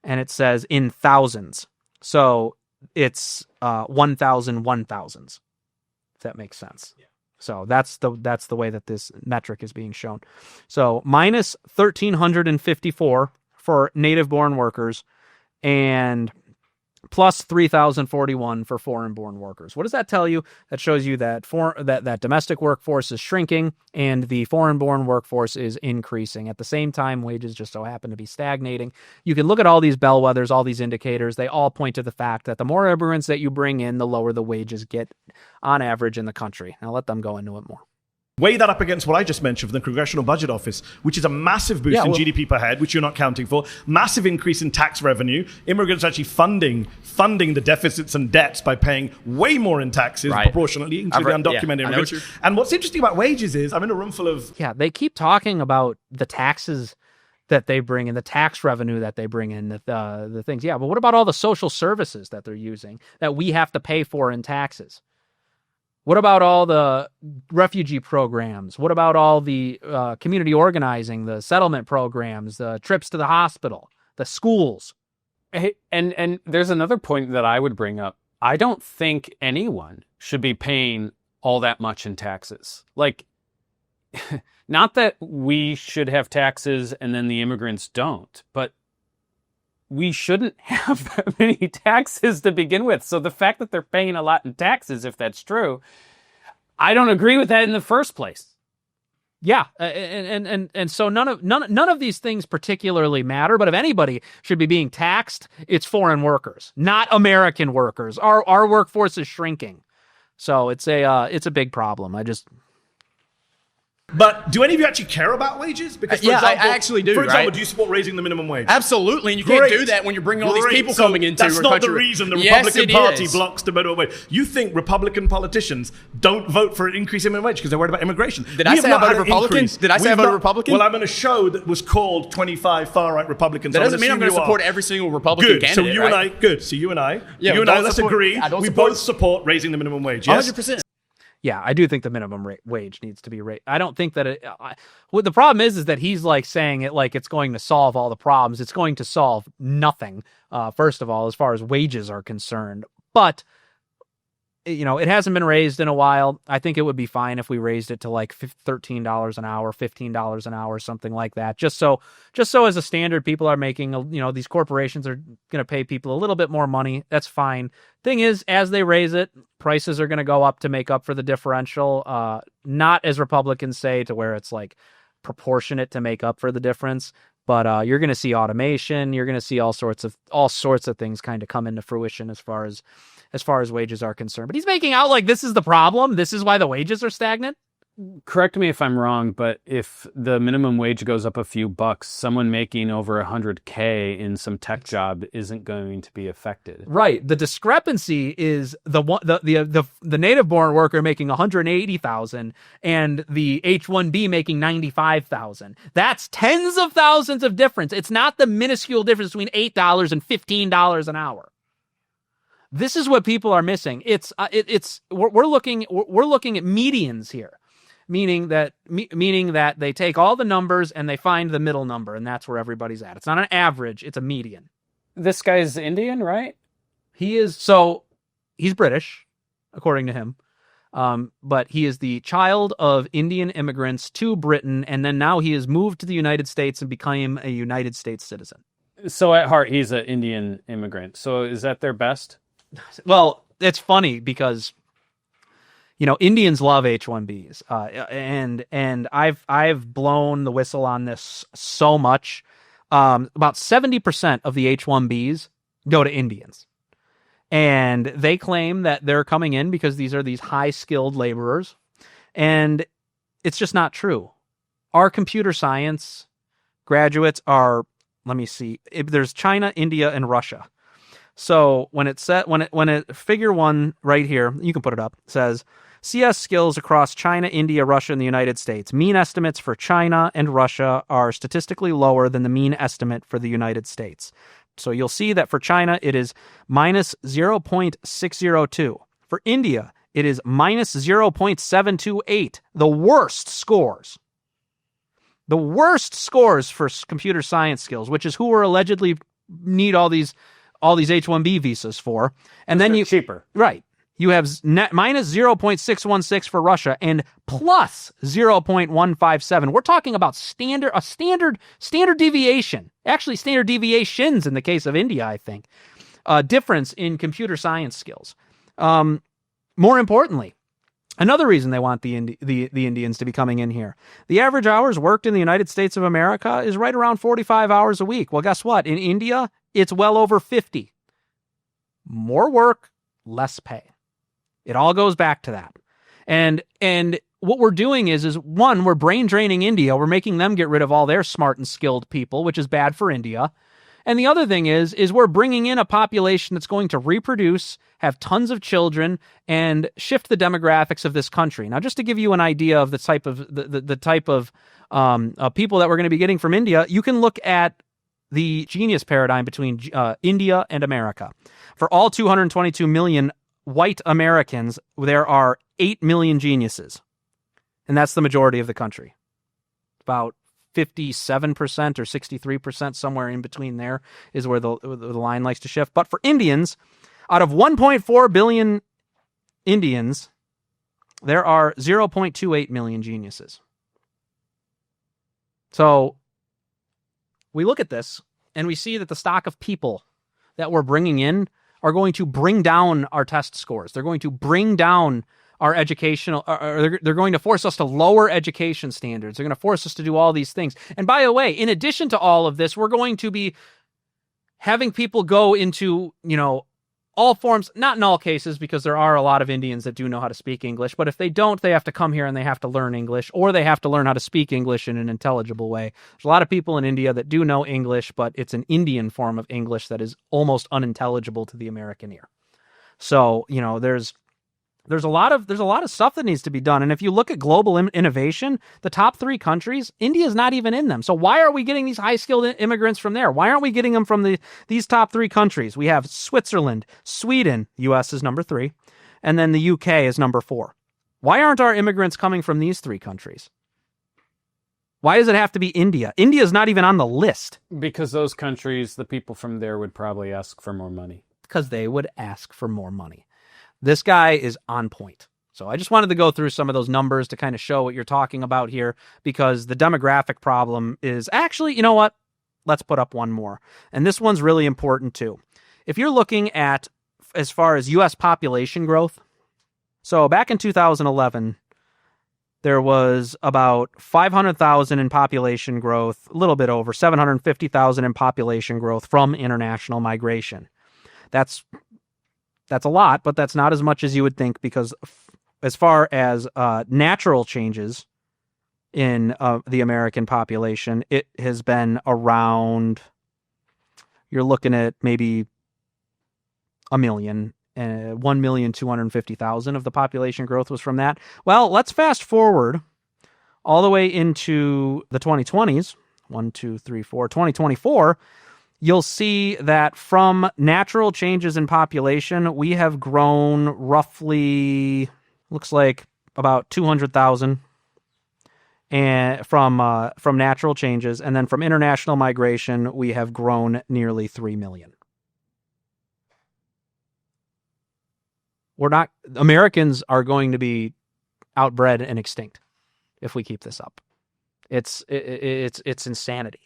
and it says in thousands. So it's 1,000s, if that makes sense. Yeah. So that's the way that this metric is being shown. So minus 1,354 for native-born workers, and plus 3,041 for foreign-born workers. What does that tell you? That shows you that that domestic workforce is shrinking and the foreign-born workforce is increasing. At the same time, wages just so happen to be stagnating. You can look at all these bellwethers, all these indicators. They all point to the fact that the more immigrants that you bring in, the lower the wages get on average in the country. I'll let them go into it more. Weigh that up against what I just mentioned from the Congressional Budget Office, which is a massive boost in GDP per head, which you're not counting for, massive increase in tax revenue, immigrants actually funding the deficits and debts by paying way more in taxes proportionately, including undocumented immigrants. And what's interesting about wages is, I'm in a room full of... Yeah, they keep talking about the taxes that they bring in, the tax revenue that they bring in, the things. Yeah, but what about all the social services that they're using that we have to pay for in taxes? What about all the refugee programs? What about all the community organizing, the settlement programs, the trips to the hospital, the schools? Hey, and there's another point that I would bring up. I don't think anyone should be paying all that much in taxes. Like, not that we should have taxes and then the immigrants don't, but we shouldn't have that many taxes to begin with. So the fact that they're paying a lot in taxes, if that's true, I don't agree with that in the first place. Yeah, and so none of these things particularly matter. But if anybody should be being taxed, it's foreign workers, not American workers. Our workforce is shrinking, so it's a big problem. But do any of you actually care about wages? Because, for example, I actually do. For example, do you support raising the minimum wage? Absolutely, and you can't do that when you're bringing all these people coming into That's your not country. the reason the Yes, Republican it Party is. blocks the minimum wage. You think Republican politicians don't vote for an increase in minimum wage because they're worried about immigration? Did I say I voted Republican? Did I say I voted Republican? Well, I'm in a show that was called 25 Far-Right Republicans. That doesn't mean I'm going to support every single Republican candidate. So you and I, let's agree. We both support raising the minimum wage. Yes? 100%. Yeah, I do think the minimum wage needs to be raised. I don't think that what the problem is that he's like saying it like it's going to solve all the problems. It's going to solve nothing, first of all, as far as wages are concerned. But it hasn't been raised in a while. I think it would be fine if we raised it to like $13 an hour, $15 an hour, something like that. Just so as a standard, people are making, these corporations are going to pay people a little bit more money. That's fine. Thing is, as they raise it, prices are going to go up to make up for the differential. Not as Republicans say, to where it's like proportionate to make up for the difference. But you're going to see automation. You're going to see all sorts of things kind of come into fruition as far as wages are concerned. But he's making out like this is the problem. This is why the wages are stagnant. Correct me if I'm wrong, but if the minimum wage goes up a few bucks, someone making over $100K in some tech job isn't going to be affected. Right. The discrepancy is the native born worker making $180,000 and the H-1B making $95,000. That's tens of thousands of difference. It's not the minuscule difference between $8 and $15 an hour. This is what people are missing. We're looking at medians here. Meaning that they take all the numbers and they find the middle number, and that's where everybody's at. It's not an average; it's a median. This guy's Indian, right? He is. So he's British, according to him, but he is the child of Indian immigrants to Britain, and then now he has moved to the United States and became a United States citizen. So at heart, he's an Indian immigrant. So is that their best? Well, it's funny because Indians love H-1Bs, and I've blown the whistle on this so much. About 70% of the H-1Bs go to Indians, and they claim that they're coming in because these are these high-skilled laborers, and it's just not true. Our computer science graduates are, let me see, there's China, India, and Russia. So when it figure 1 right here, you can put it up, says CS skills across China, India, Russia, and the United States. Mean estimates for China and Russia are statistically lower than the mean estimate for the United States. So you'll see that for China, it is minus 0.602. For India, it is minus 0.728. The worst scores. The worst scores for computer science skills, which is who we're allegedly need all these H-1B visas for. And then cheaper. Right. You have minus 0.616 for Russia and plus 0.157. We're talking about standard deviation. Actually, standard deviations in the case of India, I think. Difference in computer science skills. More importantly, another reason they want the Indians to be coming in here. The average hours worked in the United States of America is right around 45 hours a week. Well, guess what? In India, it's well over 50. More work, less pay. It all goes back to that. And what we're doing is one, we're brain draining India. We're making them get rid of all their smart and skilled people, which is bad for India. And the other thing is we're bringing in a population that's going to reproduce, have tons of children, and shift the demographics of this country. Now, just to give you an idea of the type of people that we're going to be getting from India, you can look at the genius paradigm between India and America. For all 222 million white Americans, there are 8 million geniuses. And that's the majority of the country. About 57% or 63%, somewhere in between there, is where the line likes to shift. But for Indians, out of 1.4 billion Indians, there are 0.28 million geniuses. So we look at this and we see that the stock of people that we're bringing in are going to bring down our test scores. They're going to bring down our educational, or they're going to force us to lower education standards. They're going to force us to do all these things. And by the way, in addition to all of this, we're going to be having people go into, all forms, not in all cases, because there are a lot of Indians that do know how to speak English, but if they don't, they have to come here and they have to learn English, or they have to learn how to speak English in an intelligible way. There's a lot of people in India that do know English, but it's an Indian form of English that is almost unintelligible to the American ear. So, there's a lot of stuff that needs to be done. And if you look at global innovation, the top 3 countries, India is not even in them. So why are we getting these high-skilled immigrants from there? Why aren't we getting them from these top 3 countries? We have Switzerland, Sweden, U.S. is number 3, and then the U.K. is number 4. Why aren't our immigrants coming from these 3 countries? Why does it have to be India? India is not even on the list. Because those countries, the people from there would probably ask for more money. Because they would ask for more money. This guy is on point. So I just wanted to go through some of those numbers to kind of show what you're talking about here, because the demographic problem is actually, you know what? Let's put up one more. And this one's really important too. If you're looking at as far as U.S. population growth, so back in 2011, there was about 500,000 in population growth, a little bit over 750,000 in population growth from international migration. That's a lot, but that's not as much as you would think, because as far as natural changes in the American population, it has been around, you're looking at maybe 1,250,000 of the population growth was from that. Well, let's fast forward all the way into the 2020s, 2024. You'll see that from natural changes in population, we have grown roughly, looks like about 200,000 and from natural changes, and then from international migration, we have grown nearly 3 million. Americans are going to be outbred and extinct if we keep this up. It's insanity.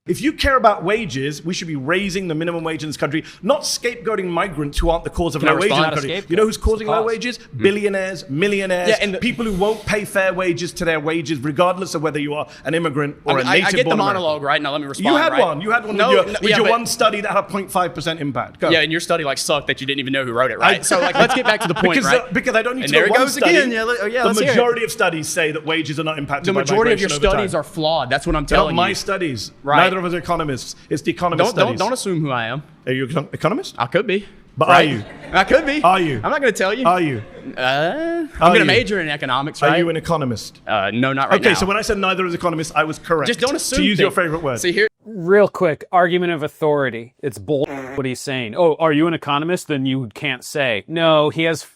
If you care about wages, we should be raising the minimum wage in this country, not scapegoating migrants who aren't the cause of low wages in the country. You know who's causing low wages? Billionaires, millionaires, and people who won't pay fair wages to their wages, regardless of whether you are an immigrant or a native. I get the American. monologue, right? Now let me respond. You had one. You had one with your but one study that had a 0.5% impact. Go. Yeah, and your study sucked that you didn't even know who wrote it, right? So let's get back to the point, right? Because I don't need and to know there it one goes study. again. The majority of studies say that wages are not impacted by the majority of your migration over studies time. are flawed. That's what I'm telling you. My studies. Right. Neither of us are economists. It's the economist studies. Don't assume who I am. Are you an economist? I could be. But right? are you? I could be. Are you? I'm not going to tell you. Are you? I'm going to major in economics, right? Are you an economist? No, not right now. Okay, so when I said neither is economist, I was correct. Just don't assume. To use your favorite word. See here. Real quick, argument of authority. It's bull what he's saying. Oh, are you an economist? Then you can't say. No, he has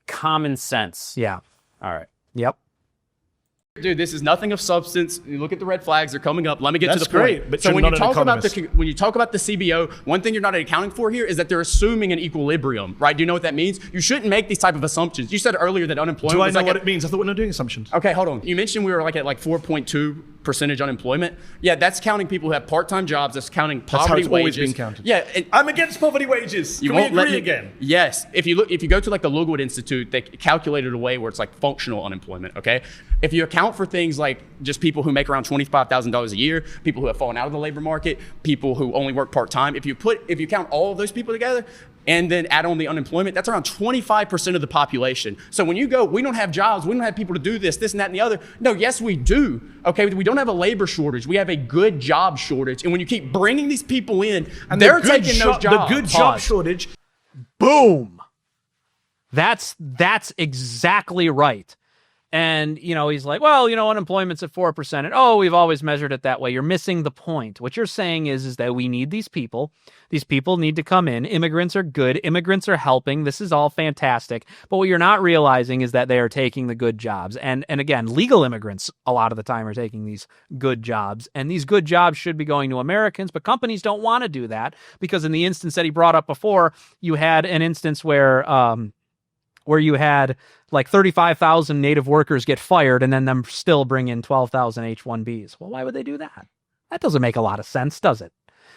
common sense. Yeah. All right. Yep. Dude, this is nothing of substance. You look at the red flags; they're coming up. Let me get to the great, point. but So you're when not you an talk about economist. when you talk about the CBO, one thing you're not accounting for here is that they're assuming an equilibrium, right? Do you know what that means? You shouldn't make these type of assumptions. You said earlier that unemployment. Do I was know like what it means? I thought we're not doing assumptions. Okay, hold on. You mentioned we were at 4.2% unemployment. Yeah, that's counting people who have part-time jobs. That's counting poverty That's how it's wages. always been counted. Yeah, I'm against poverty wages. Can we agree again? Yes. If you go to the Lookwood Institute, they calculate it a way where it's like functional unemployment. Okay. If you account for things like just people who make around $25,000 a year, people who have fallen out of the labor market, people who only work part-time, if you count all of those people together and then add on the unemployment, that's around 25% of the population. So when you go, we don't have jobs, we don't have people to do this, and that, and the other. No, yes, we do. Okay, we don't have a labor shortage. We have a good job shortage. And when you keep bringing these people in, and they're taking those jobs. The good job shortage. Boom. That's exactly right. And, he's like, well, unemployment's at 4%. And, we've always measured it that way. You're missing the point. What you're saying is that we need these people. These people need to come in. Immigrants are good. Immigrants are helping. This is all fantastic. But what you're not realizing is that they are taking the good jobs. And again, legal immigrants a lot of the time are taking these good jobs. And these good jobs should be going to Americans. But companies don't want to do that because in the instance that he brought up before, you had an instance where you had 35,000 native workers get fired and then them still bring in 12,000 H-1Bs. Well, why would they do that? That doesn't make a lot of sense, does it?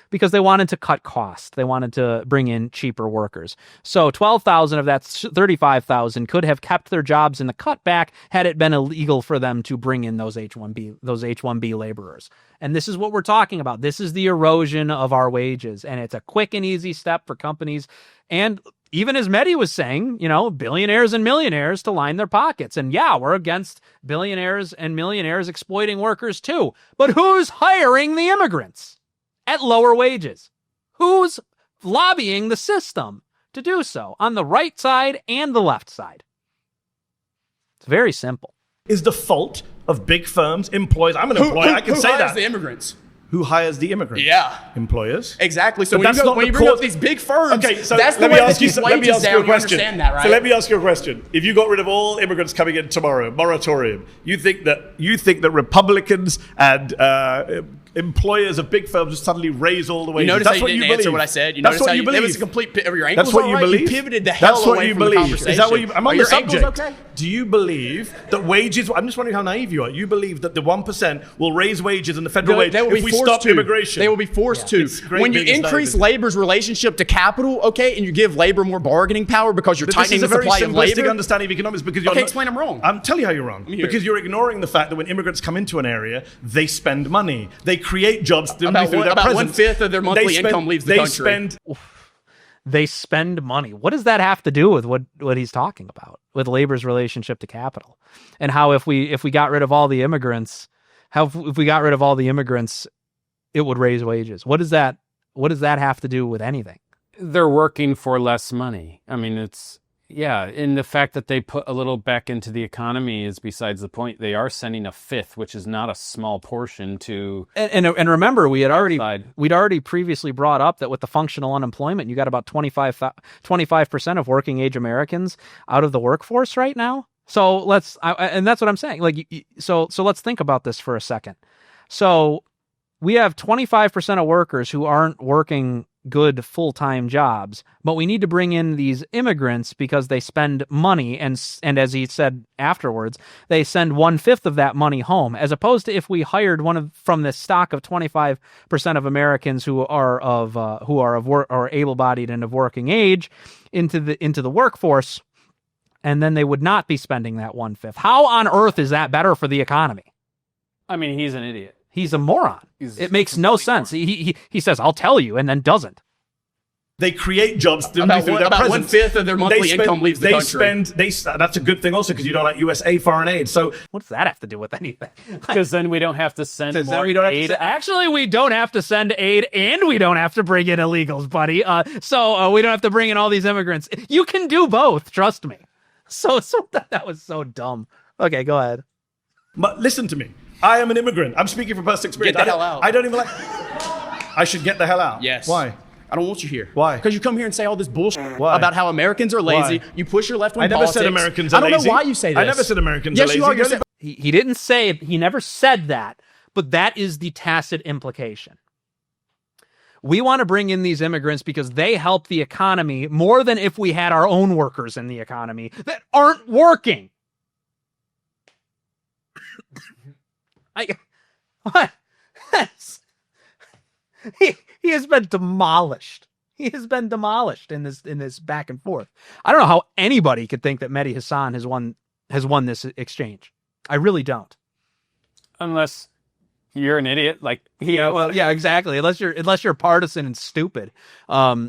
Because they wanted to cut costs. They wanted to bring in cheaper workers. So 12,000 of that 35,000 could have kept their jobs in the cutback had it been illegal for them to bring in those H-1B laborers. And this is what we're talking about. This is the erosion of our wages. And it's a quick and easy step for companies. And even as Mehdi was saying, billionaires and millionaires to line their pockets. And yeah, we're against billionaires and millionaires exploiting workers too. But who's hiring the immigrants at lower wages? Who's lobbying the system to do so on the right side and the left side? It's very simple. Is the fault of big firms, employees. I'm an employer. I can say that. The immigrants? Who hires the immigrants? Yeah. Employers. Exactly. So But when you bring up these big firms, okay, so that's the let me way ask they you, keep let me wages ask you down. a You question. understand that, right? So let me ask you a question. If you got rid of all immigrants coming in tomorrow, moratorium, you think that Republicans and employers of big firms would suddenly raise all the wages? You notice That's how what you you didn't believe. answer what I said. You That's notice what how you believe. It was a complete. Your ankles That's what all you right? believe. You pivoted the hell That's what away you from the believe. conversation. Is that what you? I'm on Are the your ankles subject. okay? Do you believe that wages? I'm just wondering how naive you are. You believe that the 1% will raise wages in the federal wage They will if be we forced stop to. immigration? They will be forced to. It's great When you being increase naive. labor's relationship to capital, okay, and you give labor more bargaining power because you're But tightening this the is a very supply of simplistic labor. understanding of economics because you're Okay, not, explain I'm wrong. I'm telling you how you're wrong. hear Because it. you're ignoring the fact that when immigrants come into an area, they spend money. They create jobs through About their about presence. 1/5 of their monthly income leaves the country. They spend money. What does that have to do with what he's talking about, with labor's relationship to capital, and how if we got rid of all the immigrants, it would raise wages? What does that have to do with anything? They're working for less money. I mean, and the fact that they put a little back into the economy is besides the point. They are sending a fifth, which is not a small portion to. And remember, we'd already previously brought up that with the functional unemployment, you got about 25% of working age Americans out of the workforce right now. So and that's what I'm saying. Like, so let's think about this for a second. So we have 25% of workers who aren't working good full-time jobs, but we need to bring in these immigrants because they spend money, and as he said afterwards, they send 1/5 of that money home, as opposed to if we hired from this stock of 25% of Americans who are able-bodied and of working age into the workforce, and then they would not be spending that 1/5. How on earth is that better for the economy? I mean, he's an idiot. He's a moron. It makes no sense. He says, "I'll tell you," and then doesn't. They create jobs through About their presence. 1/5 of their monthly income leaves the country. That's a good thing also because you don't like USA foreign aid. So What does that have to do with anything? Because then we don't have to send more aid. Actually, we don't have to send aid, and we don't have to bring in illegals, buddy. So we don't have to bring in all these immigrants. You can do both. Trust me. So that was so dumb. Okay, go ahead. But listen to me. I am an immigrant. I'm speaking from personal experience. Get the hell out. I don't even like. I should get the hell out. Yes. Why? I don't want you here. Why? Because you come here and say all this bullshit Why? about how Americans are lazy. Why? You push your left-wing I never politics. said Americans are lazy. I don't know why you say this. I never said Americans are Yes, lazy. you are. You're saying- He didn't say it. He never said that, but that is the tacit implication. We want to bring in these immigrants because they help the economy more than if we had our own workers in the economy that aren't working. What? He has been demolished. He has been demolished in this back and forth. I don't know how anybody could think that Mehdi Hasan has won this exchange. I really don't. Unless you're an idiot, like he. Yeah, well, yeah, exactly. Unless you're partisan and stupid. That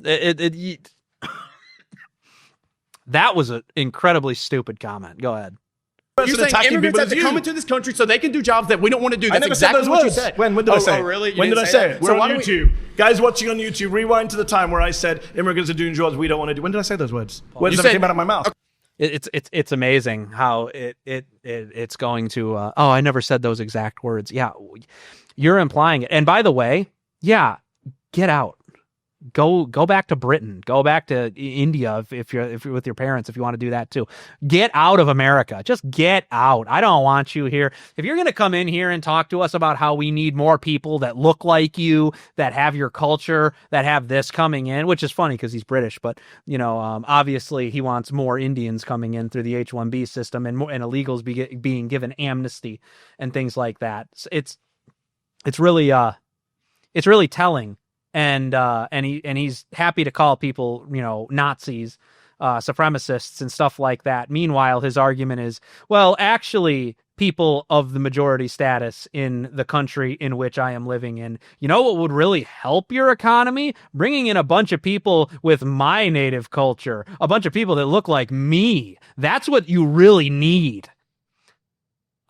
was an incredibly stupid comment. Go ahead. You're saying immigrants have to come into this country so they can do jobs that we don't want to do. That's exactly what you said. When did I say it? Oh, really? When did I say it? We're So on why don't YouTube. Guys watching on YouTube, rewind to the time where I said immigrants are doing jobs we don't want to do. When did I say those words? Words that came out of my mouth. It's amazing how it's going to. I never said those exact words. Yeah, you're implying it. And by the way, yeah, get out. Go back to Britain. Go back to India if you're with your parents, if you want to do that too. Get out of America. Just get out. I don't want you here. If you're going to come in here and talk to us about how we need more people that look like you, that have your culture, that have this coming in, which is funny because he's British, but obviously he wants more Indians coming in through the H-1B system and illegals being given amnesty and things like that. It's really telling. And he's happy to call people, Nazis, supremacists and stuff like that. Meanwhile, his argument is, well, actually, people of the majority status in the country in which I am living in, you know what would really help your economy? Bringing in a bunch of people with my native culture, a bunch of people that look like me. That's what you really need.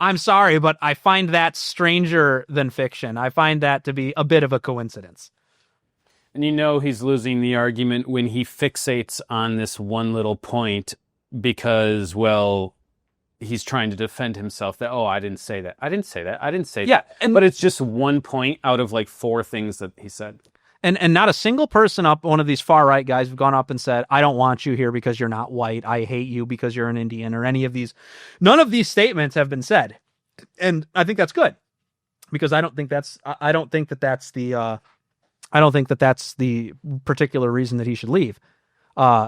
I'm sorry, but I find that stranger than fiction. I find that to be a bit of a coincidence. And he's losing the argument when he fixates on this one little point because, well, he's trying to defend himself that, I didn't say that. I didn't say that. I didn't say Yeah, that. But it's just one point out of like 4 things that he said. And not a single person one of these far-right guys have gone up and said, I don't want you here because you're not white. I hate you because you're an Indian, or any of these. None of these statements have been said. And I think that's good, because I don't think that's the particular reason that he should leave.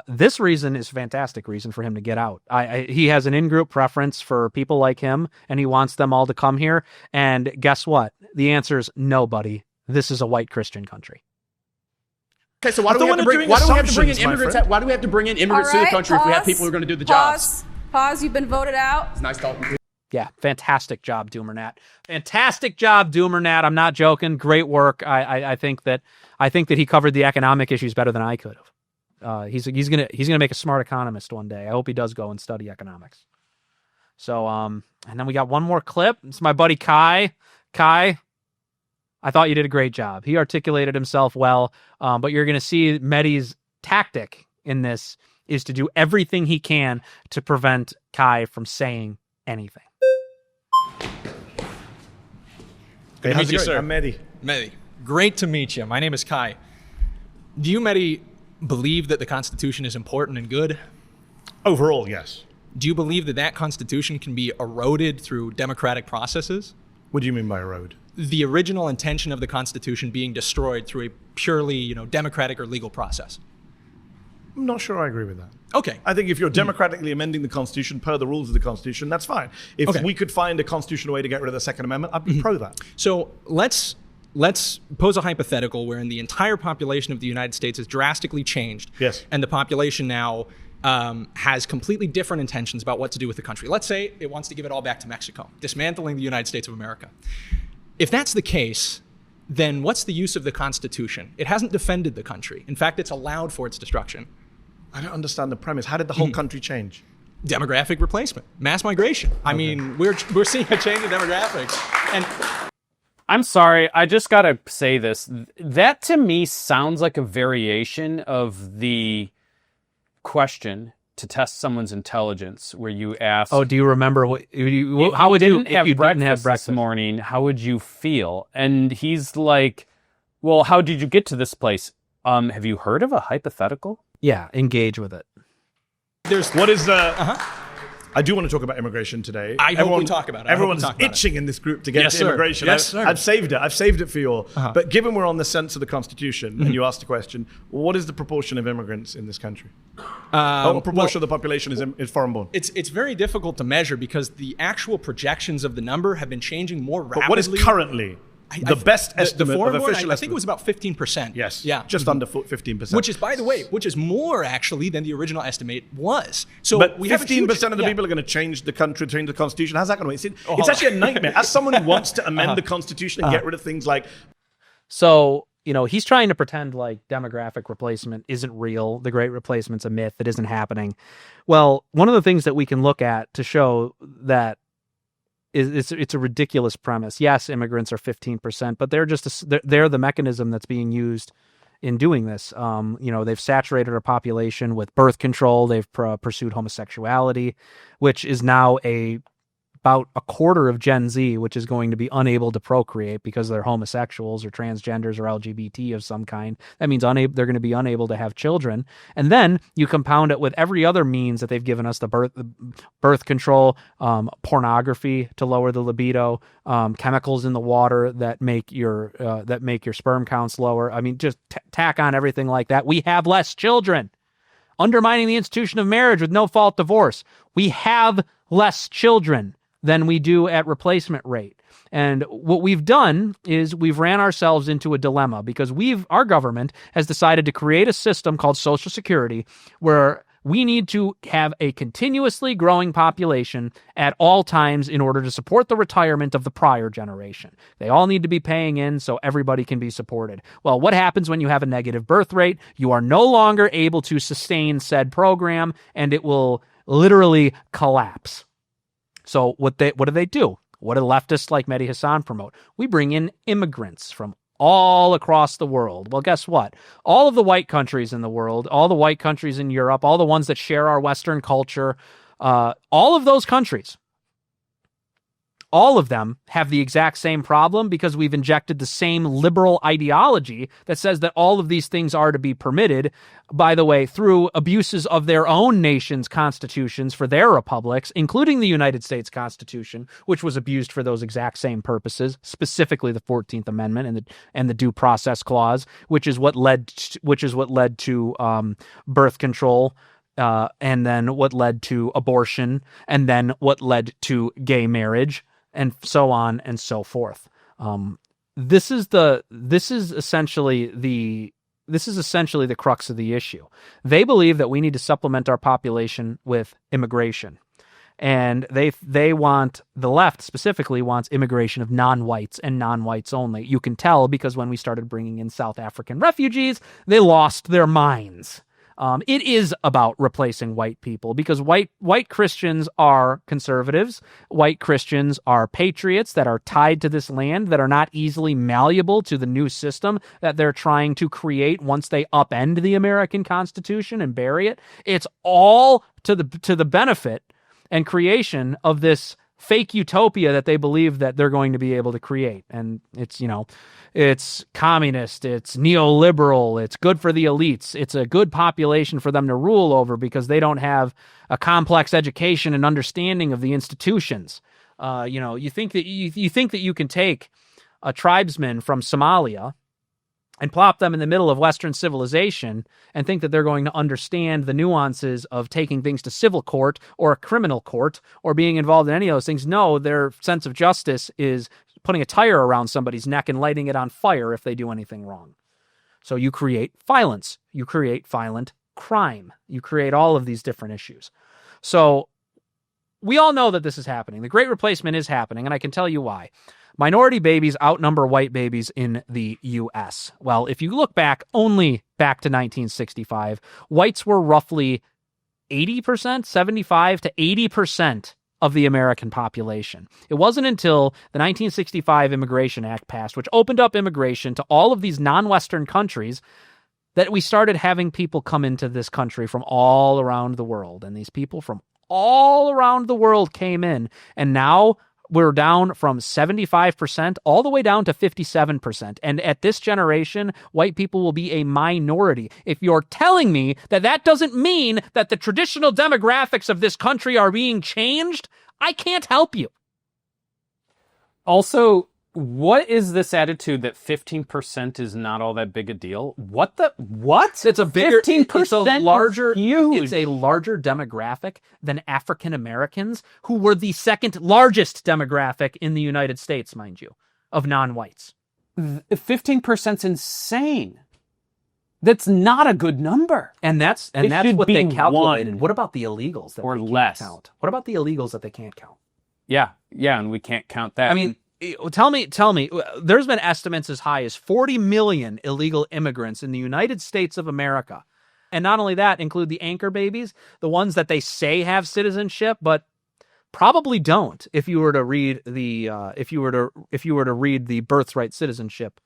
This reason is a fantastic reason for him to get out. He has an in-group preference for people like him, and he wants them all to come here. And guess what? The answer is nobody. This is a white Christian country. Okay, so why do we have to bring in immigrants to the country if we have people who are going to do the jobs? Pause. You've been voted out. It's nice talking to you. Yeah, fantastic job, Doomer Fantastic job, Doomer I'm not joking. Great work. I think that he covered the economic issues better than I could have. He's gonna make a smart economist one day. I hope he does go and study economics. So and then we got one more clip. It's my buddy Kai. Kai, I thought you did a great job. He articulated himself well, but you're going to see Mehdi's tactic in this is to do everything he can to prevent Kai from saying anything. Good to meet you, sir. I'm Mehdi. Mehdi, great to meet you. My name is Kai. Do you, Mehdi, believe that the Constitution is important and good? Overall, yes. Do you believe that that Constitution can be eroded through democratic processes? What do you mean by erode? The original intention of the Constitution being destroyed through a purely, democratic or legal process. I'm not sure I agree with that. Okay. I think if you're democratically amending the Constitution per the rules of the Constitution, that's fine. If we could find a constitutional way to get rid of the Second Amendment, I'd be pro that. So let's pose a hypothetical wherein the entire population of the United States has drastically changed. Yes. And the population now has completely different intentions about what to do with the country. Let's say it wants to give it all back to Mexico, dismantling the United States of America. If that's the case, then what's the use of the Constitution? It hasn't defended the country. In fact, it's allowed for its destruction. I don't understand the premise. How did the whole country change? Demographic replacement, mass migration. I mean, we're seeing a change in demographics. And I'm sorry, I just gotta say this. That to me sounds like a variation of the question to test someone's intelligence, where you ask, Oh, do you remember how would you, if you didn't have breakfast this morning, how would you feel? And he's like, well, how did you get to this place? Have you heard of a hypothetical? Yeah, engage with it. I do want to talk about immigration today. I hope we talk about it. Everyone's itching in this group to get to immigration. Yes, sir. I've saved it for you all. But given we're on the sense of the Constitution, and you asked the question, what is the proportion of immigrants in this country? What proportion of the population is foreign-born? It's very difficult to measure because the actual projections of the number have been changing more rapidly. But what is currently the best estimate of official I think it was about 15%. Yes. Yeah. Just under 15%. Which is, by the way, more actually than the original estimate was. So but we have 15% of the people are going to change the country, change the Constitution. How's that going to work? It's actually a nightmare. As someone who wants to amend the Constitution and get rid of things like... So, he's trying to pretend like demographic replacement isn't real. The Great Replacement's a myth that isn't happening. Well, one of the things that we can look at to show that it's a ridiculous premise. Yes, immigrants are 15%, but they're the mechanism that's being used in doing this. They've saturated our population with birth control. They've pursued homosexuality, which is now about a quarter of Gen Z, which is going to be unable to procreate because they're homosexuals or transgenders or LGBT of some kind. That means they're going to be unable to have children. And then you compound it with every other means that they've given us: the birth control, pornography to lower the libido, chemicals in the water that make your sperm counts lower. I mean, just tack on everything like that. We have less children. Undermining the institution of marriage with no-fault divorce. We have less children than we do at replacement rate. And what we've done is we've ran ourselves into a dilemma because our government has decided to create a system called Social Security where we need to have a continuously growing population at all times in order to support the retirement of the prior generation. They all need to be paying in so everybody can be supported. Well, what happens when you have a negative birth rate? You are no longer able to sustain said program, and it will literally collapse. So what do they do? What do leftists like Mehdi Hasan promote? We bring in immigrants from all across the world. Well, guess what? All of the white countries in the world, all the white countries in Europe, all the ones that share our Western culture, all of those countries all of them have the exact same problem because we've injected the same liberal ideology that says that all of these things are to be permitted, by the way, through abuses of their own nation's constitutions for their republics, including the United States Constitution, which was abused for those exact same purposes, specifically the 14th Amendment and the Due Process Clause, which is what led to birth control. And then what led to abortion, and then what led to gay marriage, and so on and so forth. This is essentially the crux of the issue. They believe that we need to supplement our population with immigration, and they want, the left specifically wants immigration of non-whites and non-whites only. You can tell because when we started bringing in South African refugees, they lost their minds. It is about replacing white people because white Christians are conservatives. White Christians are patriots that are tied to this land, that are not easily malleable to the new system that they're trying to create once they upend the American Constitution and bury it. It's all to the benefit and creation of this fake utopia that they believe that they're going to be able to create. And it's, it's communist, it's neoliberal, it's good for the elites, it's a good population for them to rule over because they don't have a complex education and understanding of the institutions. You think that you can take a tribesman from Somalia and plop them in the middle of Western civilization and think that they're going to understand the nuances of taking things to civil court or a criminal court or being involved in any of those things. No, their sense of justice is putting a tire around somebody's neck and lighting it on fire if they do anything wrong. So you create violence. You create violent crime. You create all of these different issues. So we all know that this is happening. The Great Replacement is happening, and I can tell you why. Minority babies outnumber white babies in the U.S. Well, if you look only back to 1965, whites were roughly 80%, 75 to 80% of the American population. It wasn't until the 1965 Immigration Act passed, which opened up immigration to all of these non-Western countries, that we started having people come into this country from all around the world. And these people from all around the world came in, and now we're down from 75% all the way down to 57%. And at this generation, white people will be a minority. If you're telling me that that doesn't mean that the traditional demographics of this country are being changed, I can't help you. Also, what is this attitude that 15% is not all that big a deal? What? It's a bigger, 15%. It's a larger, huge. It's a larger demographic than African Americans, who were the second largest demographic in the United States, mind you, of non-whites. 15%'s insane. That's not a good number. And that's what they calculated. What about the illegals that or they can't less count? What about the illegals that they can't count? Yeah, and we can't count that. I mean, tell me, there's been estimates as high as 40 million illegal immigrants in the United States of America. And not only that, include the anchor babies, the ones that they say have citizenship, but probably don't. If you were to read the birthright citizenship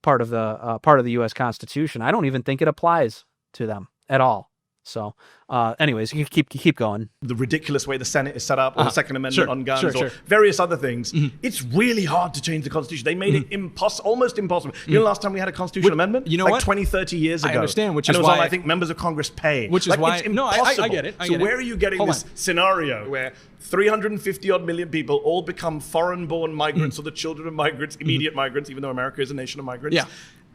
part of the U.S. Constitution, I don't even think it applies to them at all. So, anyways, you keep going. The ridiculous way the Senate is set up, or the Second Amendment on guns, or Sure. various other things. Mm-hmm. It's really hard to change the Constitution. They made it almost impossible. You know, last time we had a constitutional amendment? You know like what? 20, 30 years ago. I understand, which and is it was why on, I think, members of Congress pay. Which is why... It's No, impossible. I get it. So where are you getting this scenario where 350-odd million people all become foreign-born migrants or the children of migrants, immediate migrants, even though America is a nation of migrants? Yeah.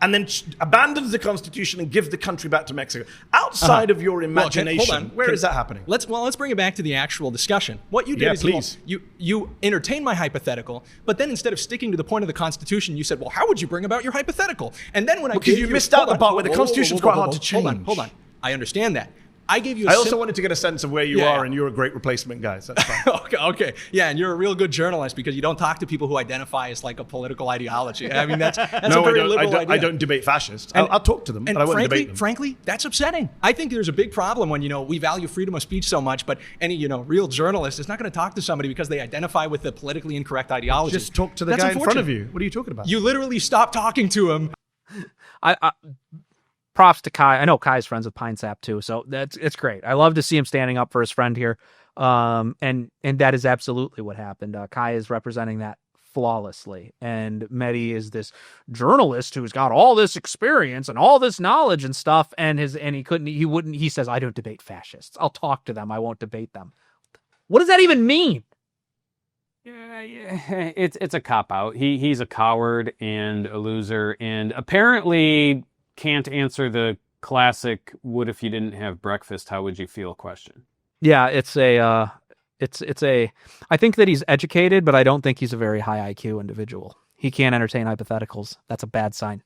And then abandons the Constitution and gives the country back to Mexico. Outside of your imagination, where is that happening? Let's bring it back to the actual discussion. What you did is you entertained my hypothetical, but then instead of sticking to the point of the Constitution, you said, well, how would you bring about your hypothetical? And then when because you missed out the part where the Constitution is quite hard to change. Hold on. I understand that. I gave you. I also wanted to get a sense of where you are, and you're a great replacement guy. So that's fine. Okay. Yeah, and you're a real good journalist because you don't talk to people who identify as like a political ideology. I mean, that's a very liberal idea. I don't debate fascists. I'll talk to them, but I won't debate them. Frankly, that's upsetting. I think there's a big problem when we value freedom of speech so much, but any real journalist is not going to talk to somebody because they identify with the politically incorrect ideology. Just talk to the guy in front of you. What are you talking about? You literally stop talking to him. Props to Kai. I know Kai's friends with Pinesap too, so it's great. I love to see him standing up for his friend here. And that is absolutely what happened. Kai is representing that flawlessly, and Mehdi is this journalist who's got all this experience and all this knowledge and stuff, and he says, I don't debate fascists. I'll talk to them, I won't debate them. What does that even mean? Yeah, it's a cop-out. He's a coward and a loser, and apparently can't answer the classic "what if you didn't have breakfast, how would you feel?" question. Yeah, it's a I think that he's educated, but I don't think he's a very high IQ individual. He can't entertain hypotheticals. That's a bad sign.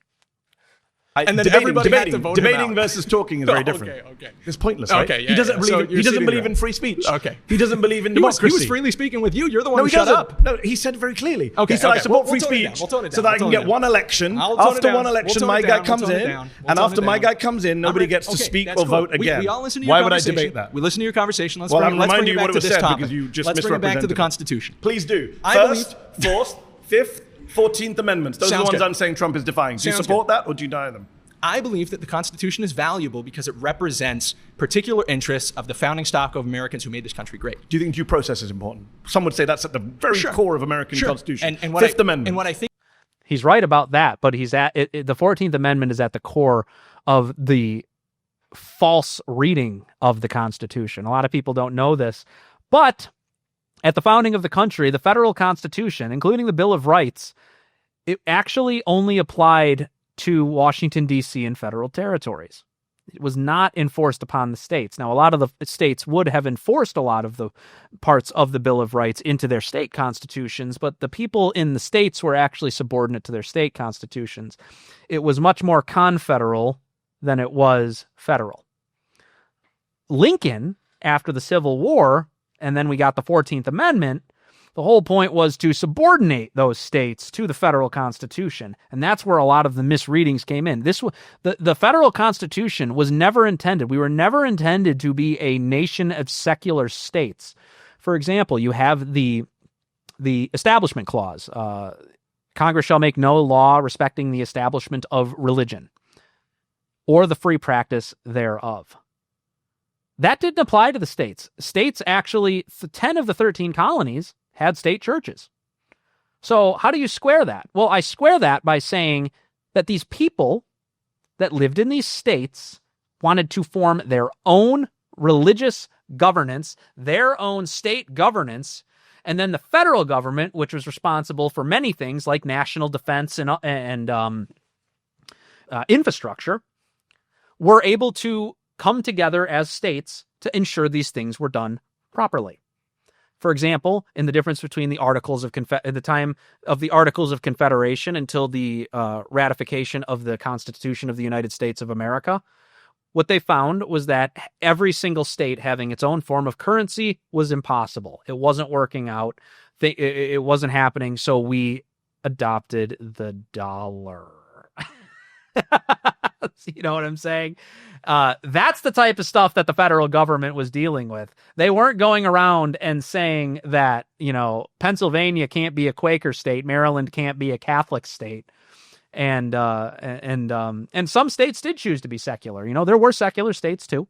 And then everybody had to vote him debating out. versus talking is very different. Okay. It's pointless, right? Okay, yeah, he doesn't yeah. So believe, you're he doesn't sitting believe there. in free speech. Okay. He doesn't believe in He was democracy. freely speaking with you. You're the one No, who he shut doesn't. up. No, he said very clearly. Okay, He said, I okay. support We'll free tone it down. speech We'll tone it so down. that I We'll can tone get it down. one election. I'll tone it After down. one We'll election, tone my it guy down. We'll comes tone it in. down. We'll And tone after it my down. guy comes in, nobody gets to Okay, speak that's or cool. vote again. We all listen to your Why would I conversation. debate that? We listen to your conversation. Let's Well, bring I'm let's bring reminding it you back what to was this said topic. because you just Let's bring it back to the misrepresented. Constitution. Please do. I First, fourth, fifth, 14th Amendments. Those are the Sounds ones good. I'm saying Trump is defying. Do you Sounds support good. that or do you deny them? I believe that the Constitution is valuable because it represents particular interests of the founding stock of Americans who made this country great. Do you think due process is important? Some would say that's at the very core of American Constitution. And what Fifth Amendment. And what I think He's right about that, but he's the 14th Amendment is at the core of the false reading of the Constitution. A lot of people don't know this, but at the founding of the country, the federal Constitution, including the Bill of Rights, it actually only applied to Washington, D.C. and federal territories. It was not enforced upon the states. Now, a lot of the states would have enforced a lot of the parts of the Bill of Rights into their state constitutions, but the people in the states were actually subordinate to their state constitutions. It was much more confederal than it was federal. Lincoln, after the Civil War, and then we got the 14th Amendment, the whole point was to subordinate those states to the federal constitution. And that's where a lot of the misreadings came in. The federal constitution was never intended. We were never intended to be a nation of secular states. For example, you have the Establishment Clause. Congress shall make no law respecting the establishment of religion or the free practice thereof. That didn't apply to the states. States actually, 10 of the 13 colonies had state churches. So how do you square that? Well, I square that by saying that these people that lived in these states wanted to form their own religious governance, their own state governance, and then the federal government, which was responsible for many things like national defense and infrastructure, were able to come together as states to ensure these things were done properly. For example, in the difference between the Articles of at the time of the Articles of Confederation until the ratification of the Constitution of the United States of America, what they found was that every single state having its own form of currency was impossible. It wasn't working out. It wasn't happening. So we adopted the dollar. You know what I'm saying? That's the type of stuff that the federal government was dealing with. They weren't going around and saying that, Pennsylvania can't be a Quaker state, Maryland can't be a Catholic state. And some states did choose to be secular. There were secular states too.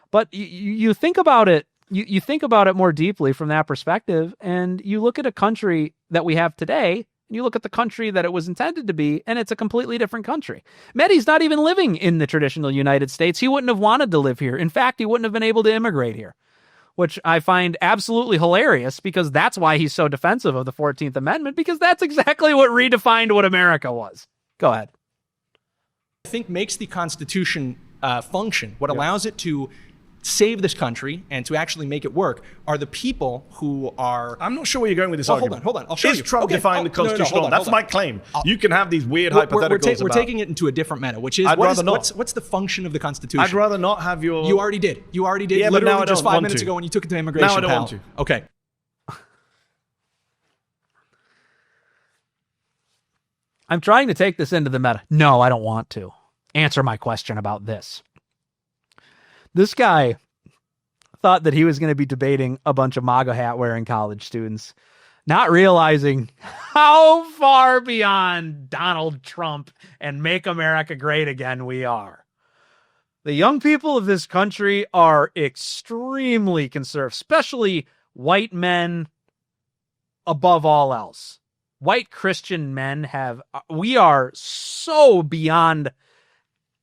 But you think about it, you think about it more deeply from that perspective, and you look at a country that we have today, and you look at the country that it was intended to be, and it's a completely different country. Mehdi's not even living in the traditional United States. He wouldn't have wanted to live here. In fact, he wouldn't have been able to immigrate here, which I find absolutely hilarious because that's why he's so defensive of the 14th Amendment, because that's exactly what redefined what America was. Go ahead. I think makes the Constitution function, what allows it to save this country and to actually make it work are the people who are... I'm not sure where you're going with this argument. Hold on. I'll show you. Is Trump defying the Constitution? Hold on. That's my claim. You can have these weird hypotheticals We're taking it into a different meta, which is, what's the function of the Constitution? I'd rather not have your... You already did. Yeah, but literally now I just don't 5 want minutes to. ago when you took it to immigration. Now I don't pal. want to. Okay. I'm trying to take this into the meta. No, I don't want to. Answer my question about this. This guy thought that he was going to be debating a bunch of MAGA hat wearing college students, not realizing how far beyond Donald Trump and Make America Great Again we are. The young people of this country are extremely conservative, especially white men above all else. White Christian men we are so beyond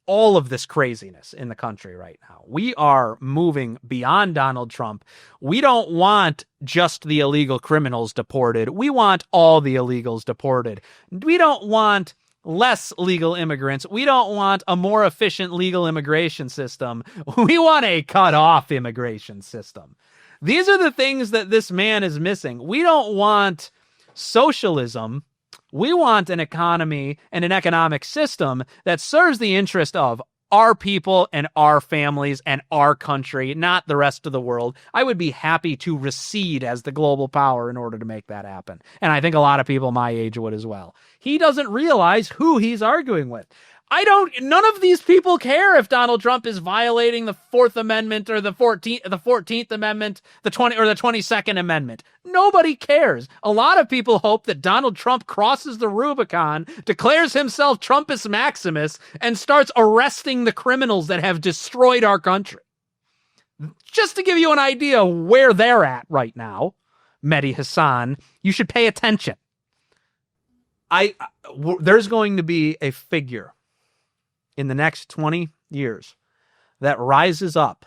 all of this craziness in the country right now. We are moving beyond Donald Trump. We don't want just the illegal criminals deported. We want all the illegals deported. We don't want less legal immigrants. We don't want a more efficient legal immigration system. We want a cut-off immigration system. These are the things that this man is missing. We don't want socialism. We want an economy and an economic system that serves the interest of our people and our families and our country, not the rest of the world. I would be happy to recede as the global power in order to make that happen. And I think a lot of people my age would as well. He doesn't realize who he's arguing with. None of these people care if Donald Trump is violating the 4th Amendment or the 14th Amendment, the 22nd Amendment. Nobody cares. A lot of people hope that Donald Trump crosses the Rubicon, declares himself Trumpus Maximus, and starts arresting the criminals that have destroyed our country. Just to give you an idea of where they're at right now, Mehdi Hasan, you should pay attention. There's going to be a figure in the next 20 years that rises up,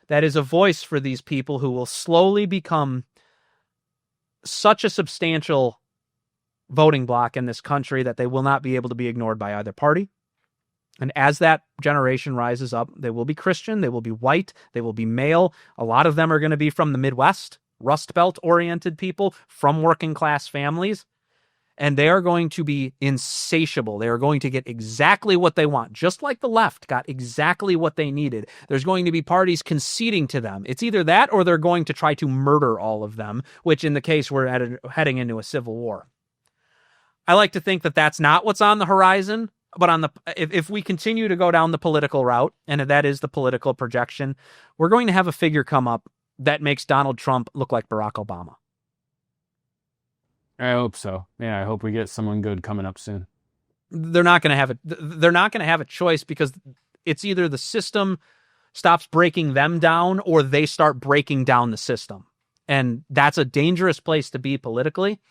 that is a voice for these people who will slowly become such a substantial voting bloc in this country that they will not be able to be ignored by either party. And as that generation rises up, they will be Christian, they will be white, they will be male. A lot of them are going to be from the Midwest, Rust Belt-oriented people from working-class families. And they are going to be insatiable. They are going to get exactly what they want, just like the left got exactly what they needed. There's going to be parties conceding to them. It's either that or they're going to try to murder all of them, which in the case we're heading into a civil war. I like to think that that's not what's on the horizon, but if we continue to go down the political route, and that is the political projection, we're going to have a figure come up that makes Donald Trump look like Barack Obama. I hope so. Yeah, I hope we get someone good coming up soon. They're not going to have They're not going to have a choice because it's either the system stops breaking them down or they start breaking down the system. And that's a dangerous place to be politically.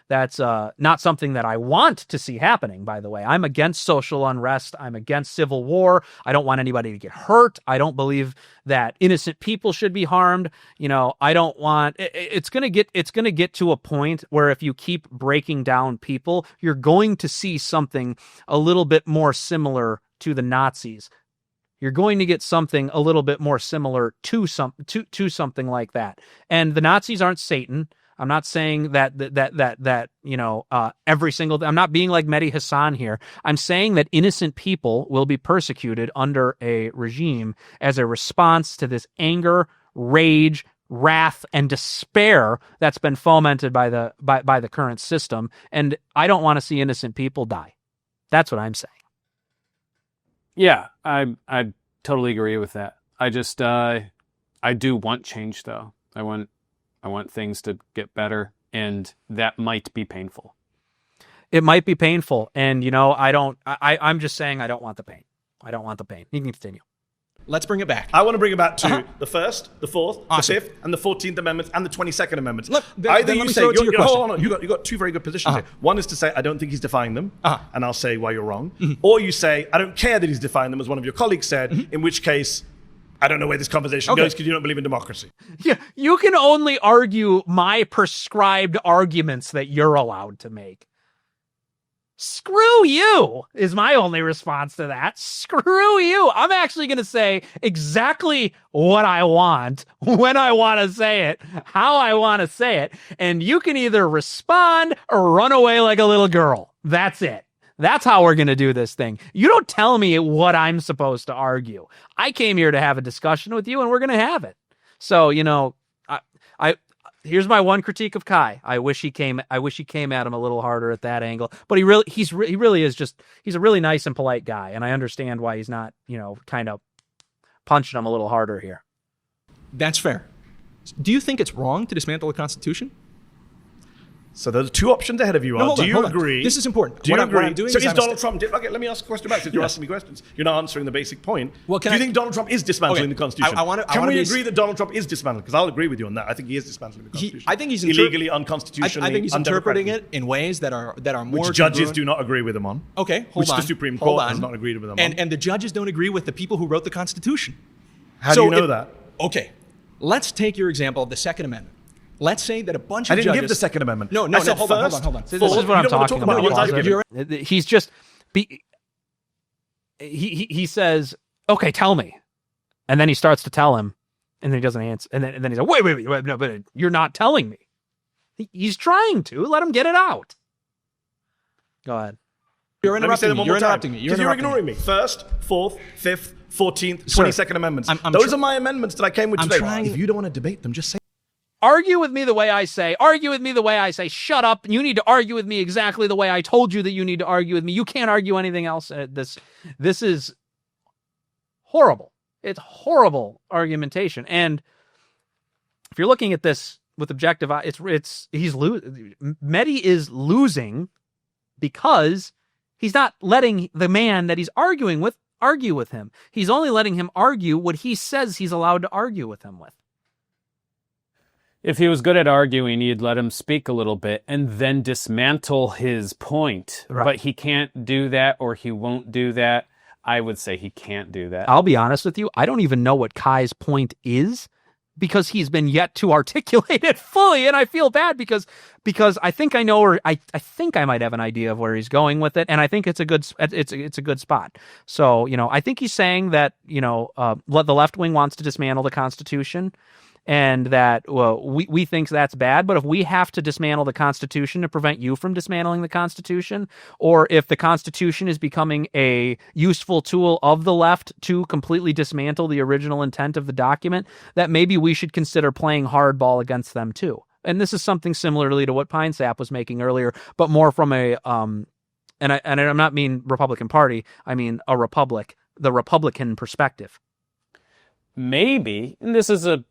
That's not something that I want to see happening, by the way. I'm against social unrest. I'm against civil war. I don't want anybody to get hurt. I don't believe that innocent people should be harmed. I don't want it's going to get to a point where if you keep breaking down people, you're going to see something a little bit more similar to the Nazis. You're going to get something a little bit more similar to something like that. And the Nazis aren't Satan. I'm not saying that every single. I'm not being like Mehdi Hasan here. I'm saying that innocent people will be persecuted under a regime as a response to this anger, rage, wrath, and despair that's been fomented by the current system. And I don't want to see innocent people die. That's what I'm saying. Yeah, I totally agree with that. I just I do want change though. I want things to get better, and that might be painful. It might be painful, and I'm just saying I don't want the pain. I don't want the pain. You can continue. Let's bring it back. I want to bring it back to the 1st, the 4th, the 5th, and the 14th Amendments, and the 22nd Amendments. Look, Either let you me say, throw it to your question. hold on, you got two very good positions here. One is to say, I don't think he's defying them, and I'll say why you're wrong. Or you say, I don't care that he's defying them, as one of your colleagues said, in which case, I don't know where this conversation goes because you don't believe in democracy. Yeah, you can only argue my prescribed arguments that you're allowed to make. Screw you is my only response to that. Screw you. I'm actually going to say exactly what I want, when I want to say it, how I want to say it. And you can either respond or run away like a little girl. That's it. That's how we're going to do this thing. You don't tell me what I'm supposed to argue. I came here to have a discussion with you, and we're going to have it. So, here's my one critique of Kai. I wish he came at him a little harder at that angle. But he really is he's a really nice and polite guy, and I understand why he's not, kind of punching him a little harder here. That's fair. Do you think it's wrong to dismantle the Constitution? So there's two options ahead of you. No, Do you hold on. agree? This is important. Do you agree? What I'm doing so is is Donald Trump... Okay, let me ask a question back since you're asking me questions. You're not answering the basic point. Well, do you think Donald Trump is dismantling the Constitution? Can we agree that Donald Trump is dismantling? Because I'll agree with you on that. I think he is dismantling the Constitution. I think he's illegally, unconstitutionally, I think he's interpreting it in ways that are more... Which judges do not agree with him on. Okay, hold on. Which the Supreme Court has not agreed with him on. And the judges don't agree with the people who wrote the Constitution. How do you know that? Okay, let's take your example of the Second Amendment. Let's say that a bunch of judges... I didn't judges... give the Second Amendment. No, hold on. See, this is what I'm talking about. He's just... He says, okay, tell me. And then he starts to tell him, and then he doesn't answer. And then he's like, wait, no, but you're not telling me. He's trying to. Let him get it out. Go ahead. You're interrupting me. You're interrupting me. Because you're ignoring me. First, Fourth, Fifth, 14th, 22nd Amendments. Those are my amendments that I came with today. If you don't want to debate them, just say... Argue with me the way I say. Argue with me the way I say. Shut up. You need to argue with me exactly the way I told you that you need to argue with me. You can't argue anything else. This is horrible. It's horrible argumentation. And if you're looking at this with objective eye, Mehdi is losing because he's not letting the man that he's arguing with argue with him. He's only letting him argue what he says he's allowed to argue with him with. If he was good at arguing, you'd let him speak a little bit and then dismantle his point. Right. But he can't do that, or he won't do that. I would say he can't do that. I'll be honest with you. I don't even know what Kai's point is because he's been yet to articulate it fully. And I feel bad because I think I know, or I think I might have an idea of where he's going with it. And I think it's a good spot. So, I think he's saying that, the left wing wants to dismantle the Constitution. And that we think that's bad, but if we have to dismantle the Constitution to prevent you from dismantling the Constitution, or if the Constitution is becoming a useful tool of the left to completely dismantle the original intent of the document, that maybe we should consider playing hardball against them too. And this is something similarly to what Pinesap was making earlier, but more from a and I'm not mean Republican Party, I mean a republic, the Republican perspective. Maybe, and this is a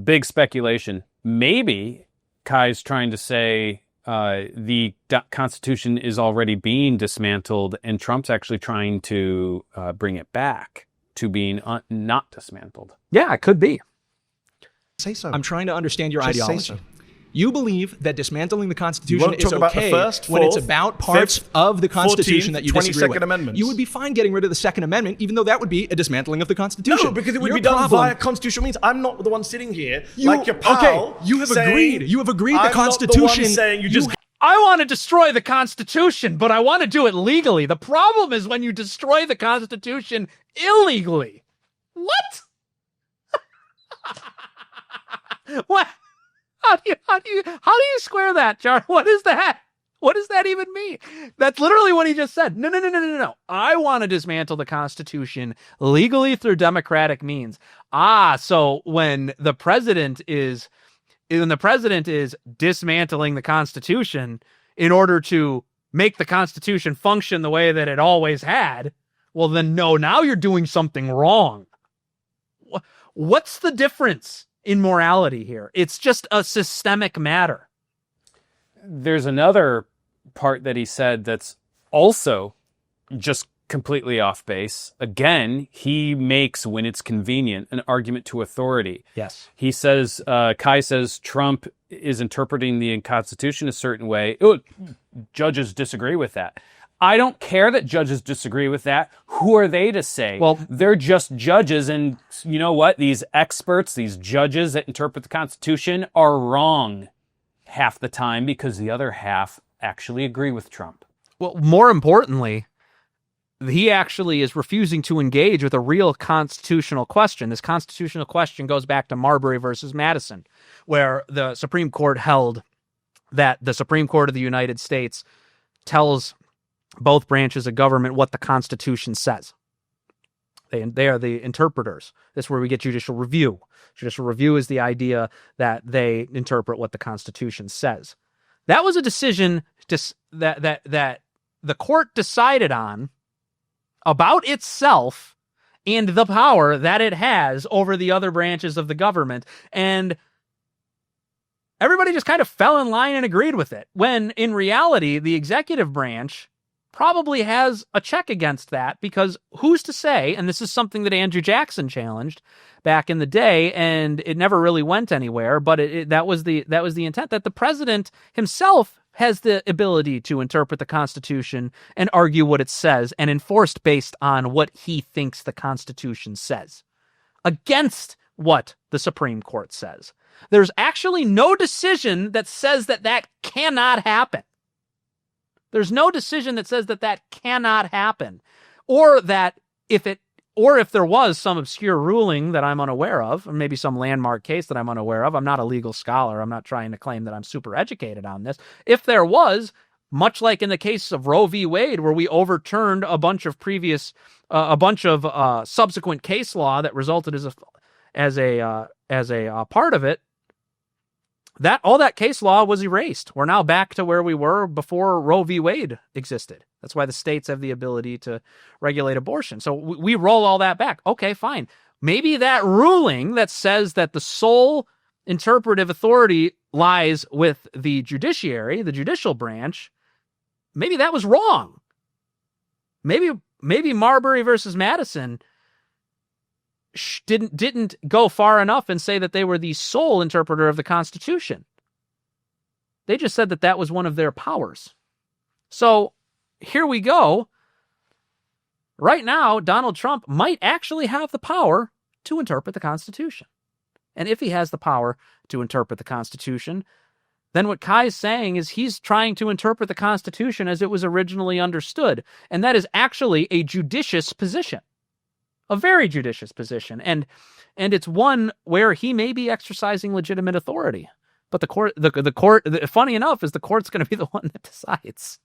big speculation. Maybe Kai's trying to say the Constitution is already being dismantled, and Trump's actually trying to bring it back to being not dismantled. Yeah, it could be. Say so. I'm trying to understand your Just ideology. say so. You believe that dismantling the Constitution is about okay the first, when it's fourth, about parts fifth, of the Constitution 14th, that you disagree with. Amendments. You would be fine getting rid of the Second Amendment, even though that would be a dismantling of the Constitution. No, because it would be done via constitutional means. I'm not the one sitting here like your pal. Okay, you have agreed. You have agreed the Constitution. Not the one saying you just. I want to destroy the Constitution, but I want to do it legally. The problem is when you destroy the Constitution illegally. What? What? How do you square that, Jar? What is that? What does that even mean? That's literally what he just said. No. I want to dismantle the Constitution legally through democratic means. So when the president is dismantling the Constitution in order to make the Constitution function the way that it always had, well then no, now you're doing something wrong. What's the difference in morality here? It's just a systemic matter. There's another part that he said that's also just completely off base. Again, he makes, when it's convenient, an argument to authority. Yes. He says, Kai says Trump is interpreting the Constitution a certain way. Judges disagree with that. I don't care that judges disagree with that. Who are they to say? Well, they're just judges, and you know what? These experts, these judges that interpret the Constitution are wrong half the time because the other half actually agree with Trump. Well, more importantly, he actually is refusing to engage with a real constitutional question. This constitutional question goes back to Marbury versus Madison, where the Supreme Court held that the Supreme Court of the United States tells both branches of government what the Constitution says. They are the interpreters. This is where we get judicial review. Judicial review is the idea that they interpret what the Constitution says. That was a decision that the court decided on about itself and the power that it has over the other branches of the government. And everybody just kind of fell in line and agreed with it, when in reality, the executive branch probably has a check against that, because who's to say, and this is something that Andrew Jackson challenged back in the day, and it never really went anywhere, but that was the intent, that the president himself has the ability to interpret the Constitution and argue what it says and enforce based on what he thinks the Constitution says, against what the Supreme Court says. There's actually no decision that says that that cannot happen. There's no decision that says that that cannot happen, or that if there was some obscure ruling that I'm unaware of, or maybe some landmark case that I'm unaware of. I'm not a legal scholar. I'm not trying to claim that I'm super educated on this. If there was, much like in the case of Roe v. Wade, where we overturned a bunch of subsequent case law that resulted as a part of it, that all that case law was erased. We're now back to where we were before Roe v. Wade existed. That's why the states have the ability to regulate abortion. So we roll all that back. Okay, fine. Maybe that ruling that says that the sole interpretive authority lies with the judiciary, the judicial branch, maybe that was wrong. Maybe Marbury versus Madison didn't go far enough and say that they were the sole interpreter of the Constitution. They just said that that was one of their powers. So here we go. Right now, Donald Trump might actually have the power to interpret the Constitution. And if he has the power to interpret the Constitution, then what Kai's saying is he's trying to interpret the Constitution as it was originally understood. And that is actually a judicious position. A very judicious position, and it's one where he may be exercising legitimate authority. But the court, funny enough, is the court's going to be the one that decides.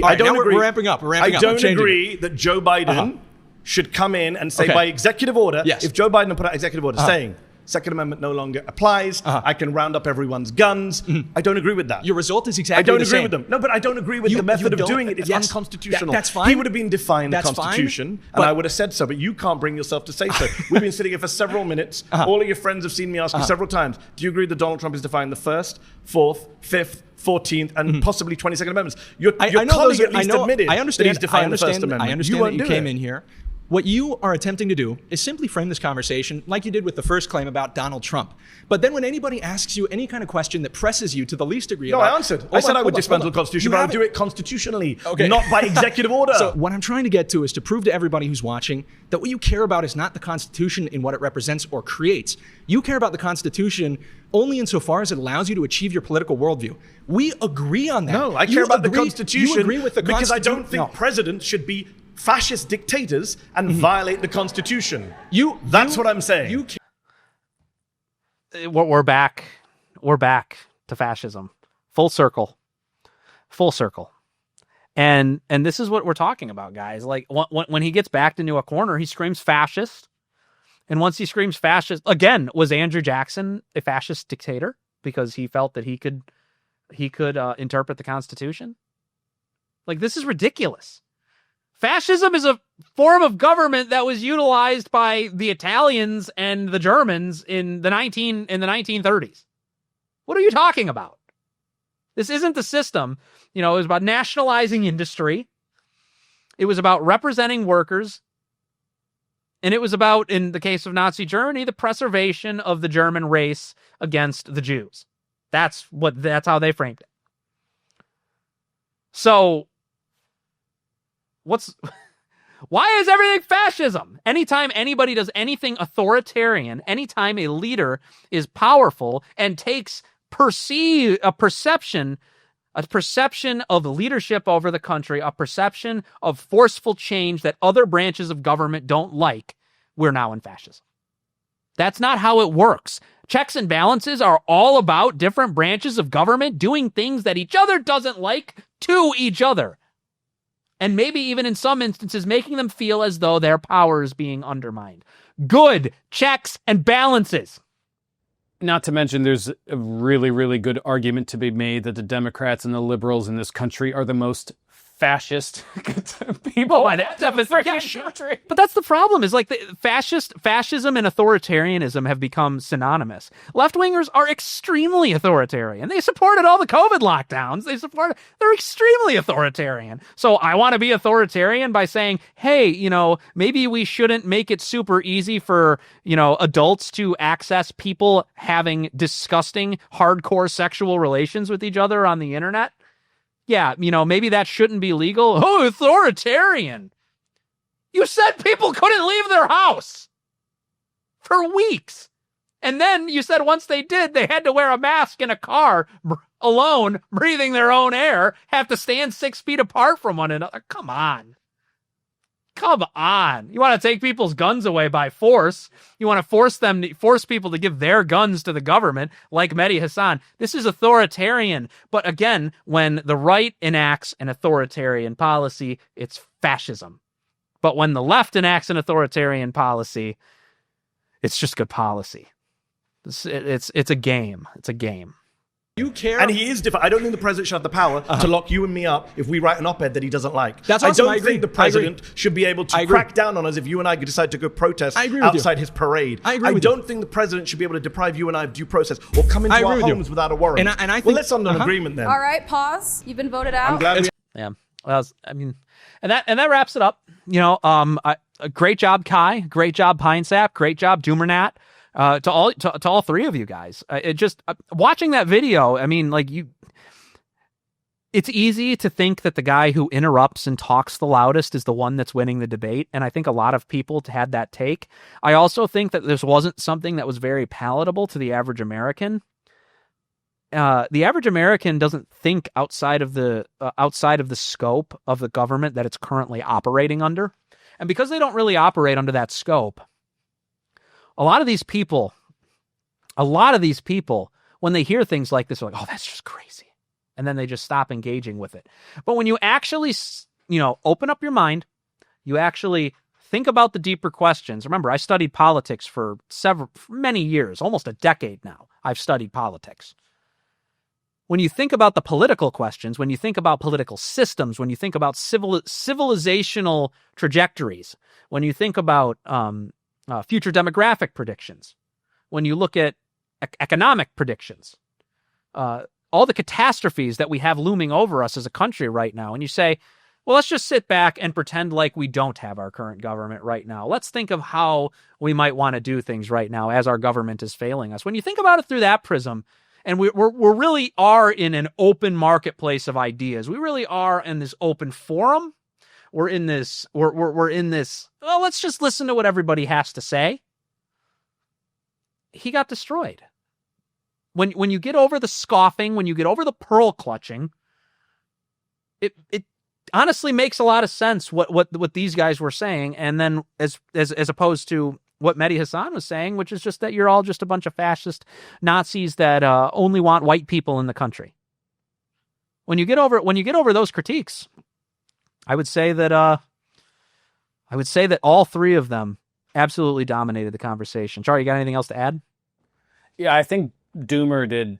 I don't agree. We're ramping up. I don't agree that Joe Biden should come in and say by executive order, if Joe Biden put out executive order saying Second Amendment no longer applies, I can round up everyone's guns. I don't agree with that. Your result is exactly the same. I don't agree with them. No, but I don't agree with the method of doing it. It's unconstitutional. That's fine. He would have been defying the Constitution, and I would have said so, but you can't bring yourself to say so. We've been sitting here for several minutes. All of your friends have seen me ask you several times, do you agree that Donald Trump is defying the First, Fourth, Fifth, 14th, and possibly 22nd Amendments? Your colleague at least admitted that he's defying the First Amendment. I understand that you came in here. What you are attempting to do is simply frame this conversation like you did with the first claim about Donald Trump. But then when anybody asks you any kind of question that presses you to the least degree I answered. I said I would dismantle the Constitution, but I would do it constitutionally, not by executive order. So what I'm trying to get to is to prove to everybody who's watching that what you care about is not the Constitution in what it represents or creates. You care about the Constitution only insofar as it allows you to achieve your political worldview. We agree on that. No, I care about the Constitution you agree with the because I don't think presidents should be fascist dictators and violate the Constitution. That's what I'm saying. We're back to fascism. Full circle. And this is what we're talking about, guys. Like when he gets backed into a corner, he screams fascist. And once he screams fascist, again, was Andrew Jackson a fascist dictator because he felt that he could interpret the Constitution? Like, this is ridiculous. Fascism is a form of government that was utilized by the Italians and the Germans in the 1930s. What are you talking about? This isn't the system. It was about nationalizing industry. It was about representing workers. And it was about, in the case of Nazi Germany, the preservation of the German race against the Jews. That's how they framed it. So, why is everything fascism? Anytime anybody does anything authoritarian, anytime a leader is powerful and takes a perception of leadership over the country, a perception of forceful change that other branches of government don't like, we're now in fascism. That's not how it works. Checks and balances are all about different branches of government doing things that each other doesn't like to each other. And maybe even in some instances, making them feel as though their power is being undermined. Good checks and balances. Not to mention, there's a really, really good argument to be made that the Democrats and the liberals in this country are the most fascist people. Oh, but that's the problem, is like the fascism and authoritarianism have become synonymous. Left-wingers are extremely authoritarian. They supported all the COVID lockdowns. They're extremely authoritarian. So I want to be authoritarian by saying, hey, maybe we shouldn't make it super easy for, adults to access people having disgusting, hardcore sexual relations with each other on the internet. Yeah, maybe that shouldn't be legal. Oh, authoritarian. You said people couldn't leave their house for weeks. And then you said once they did, they had to wear a mask in a car alone, breathing their own air, have to stand 6 feet apart from one another. Come on. You want to take people's guns away by force. You want to force people to give their guns to the government, like Mehdi Hasan. This is authoritarian. But again, when the right enacts an authoritarian policy, it's fascism. But when the left enacts an authoritarian policy, it's just good policy. It's a game. It's a game. You care. And he is different. I don't think the president should have the power to lock you and me up if we write an op-ed that he doesn't like. That's I awesome. don't I agree. think the president should be able to crack down on us if you and I decide to go protest outside his parade. I agree. I don't think the president should be able to deprive you and I of due process or come into our homes without a warrant. And I think, well, let's end an agreement then. All right, pause. You've been voted out. I'm glad Yeah. Well, and that wraps it up. A great job, Kai. Great job, Pinesap. Great job, Doomernatt. To all three of you guys. It just watching that video. I mean, it's easy to think that the guy who interrupts and talks the loudest is the one that's winning the debate, and I think a lot of people had that take. I also think that this wasn't something that was very palatable to the average American. The average American doesn't think outside of the scope of the government that it's currently operating under, and because they don't really operate under that scope, a lot of these people, when they hear things like this, are like, oh, that's just crazy. And then they just stop engaging with it. But when you actually, open up your mind, you actually think about the deeper questions. Remember, I studied politics for many years, almost a decade now. I've studied politics. When you think about the political questions, when you think about political systems, when you think about civilizational trajectories, when you think about future demographic predictions, when you look at economic predictions, all the catastrophes that we have looming over us as a country right now, and you say, well, let's just sit back and pretend like we don't have our current government right now. Let's think of how we might want to do things right now as our government is failing us. When you think about it through that prism, and we really are in an open marketplace of ideas, we really are in this open forum. We're in this, well, let's just listen to what everybody has to say. He got destroyed. When you get over the scoffing, when you get over the pearl clutching, it honestly makes a lot of sense what these guys were saying, and then as opposed to what Mehdi Hasan was saying, which is just that you're all just a bunch of fascist Nazis that only want white people in the country. When you get over those critiques, I would say that all three of them absolutely dominated the conversation. Charlie, you got anything else to add? Yeah, I think Doomer did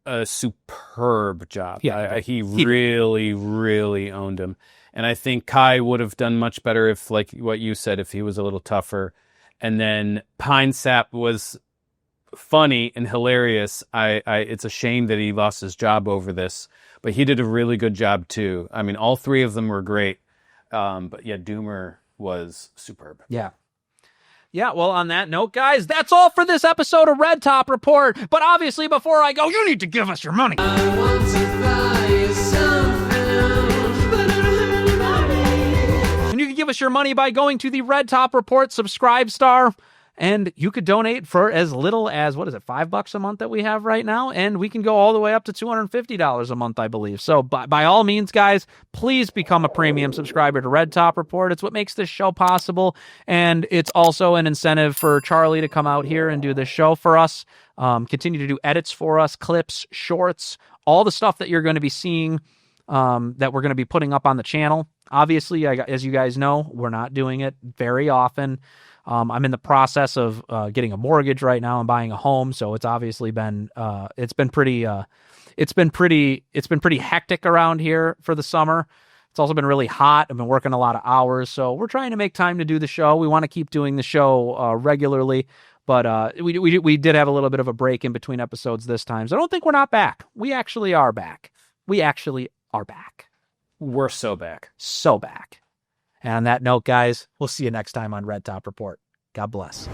a superb job. Yeah, he really, really owned him. And I think Kai would have done much better if, like what you said, if he was a little tougher. And then Pinesap was funny and hilarious. It's a shame that he lost his job over this, but he did a really good job too. I mean, all three of them were great. But yeah, Doomer was superb. Yeah. Yeah, well, on that note, guys, that's all for this episode of Red Top Report. But obviously, before I go, you need to give us your money. I want to buy you something, but I don't have any money. And you can give us your money by going to the Red Top Report Subscribe Star. And you could donate for as little as, $5 a month that we have right now? And we can go all the way up to $250 a month, I believe. So by all means, guys, please become a premium subscriber to Red Top Report. It's what makes this show possible. And it's also an incentive for Charlie to come out here and do this show for us. Continue to do edits for us, clips, shorts, all the stuff that you're going to be seeing that we're going to be putting up on the channel. Obviously, as you guys know, we're not doing it very often. I'm in the process of getting a mortgage right now and buying a home, so it's obviously been pretty hectic around here for the summer. It's also been really hot. I've been working a lot of hours, so we're trying to make time to do the show. We want to keep doing the show regularly, but we did have a little bit of a break in between episodes this time, so I don't think we're not back. We actually are back. We're so back. So back. And on that note, guys, we'll see you next time on Red Top Report. God bless.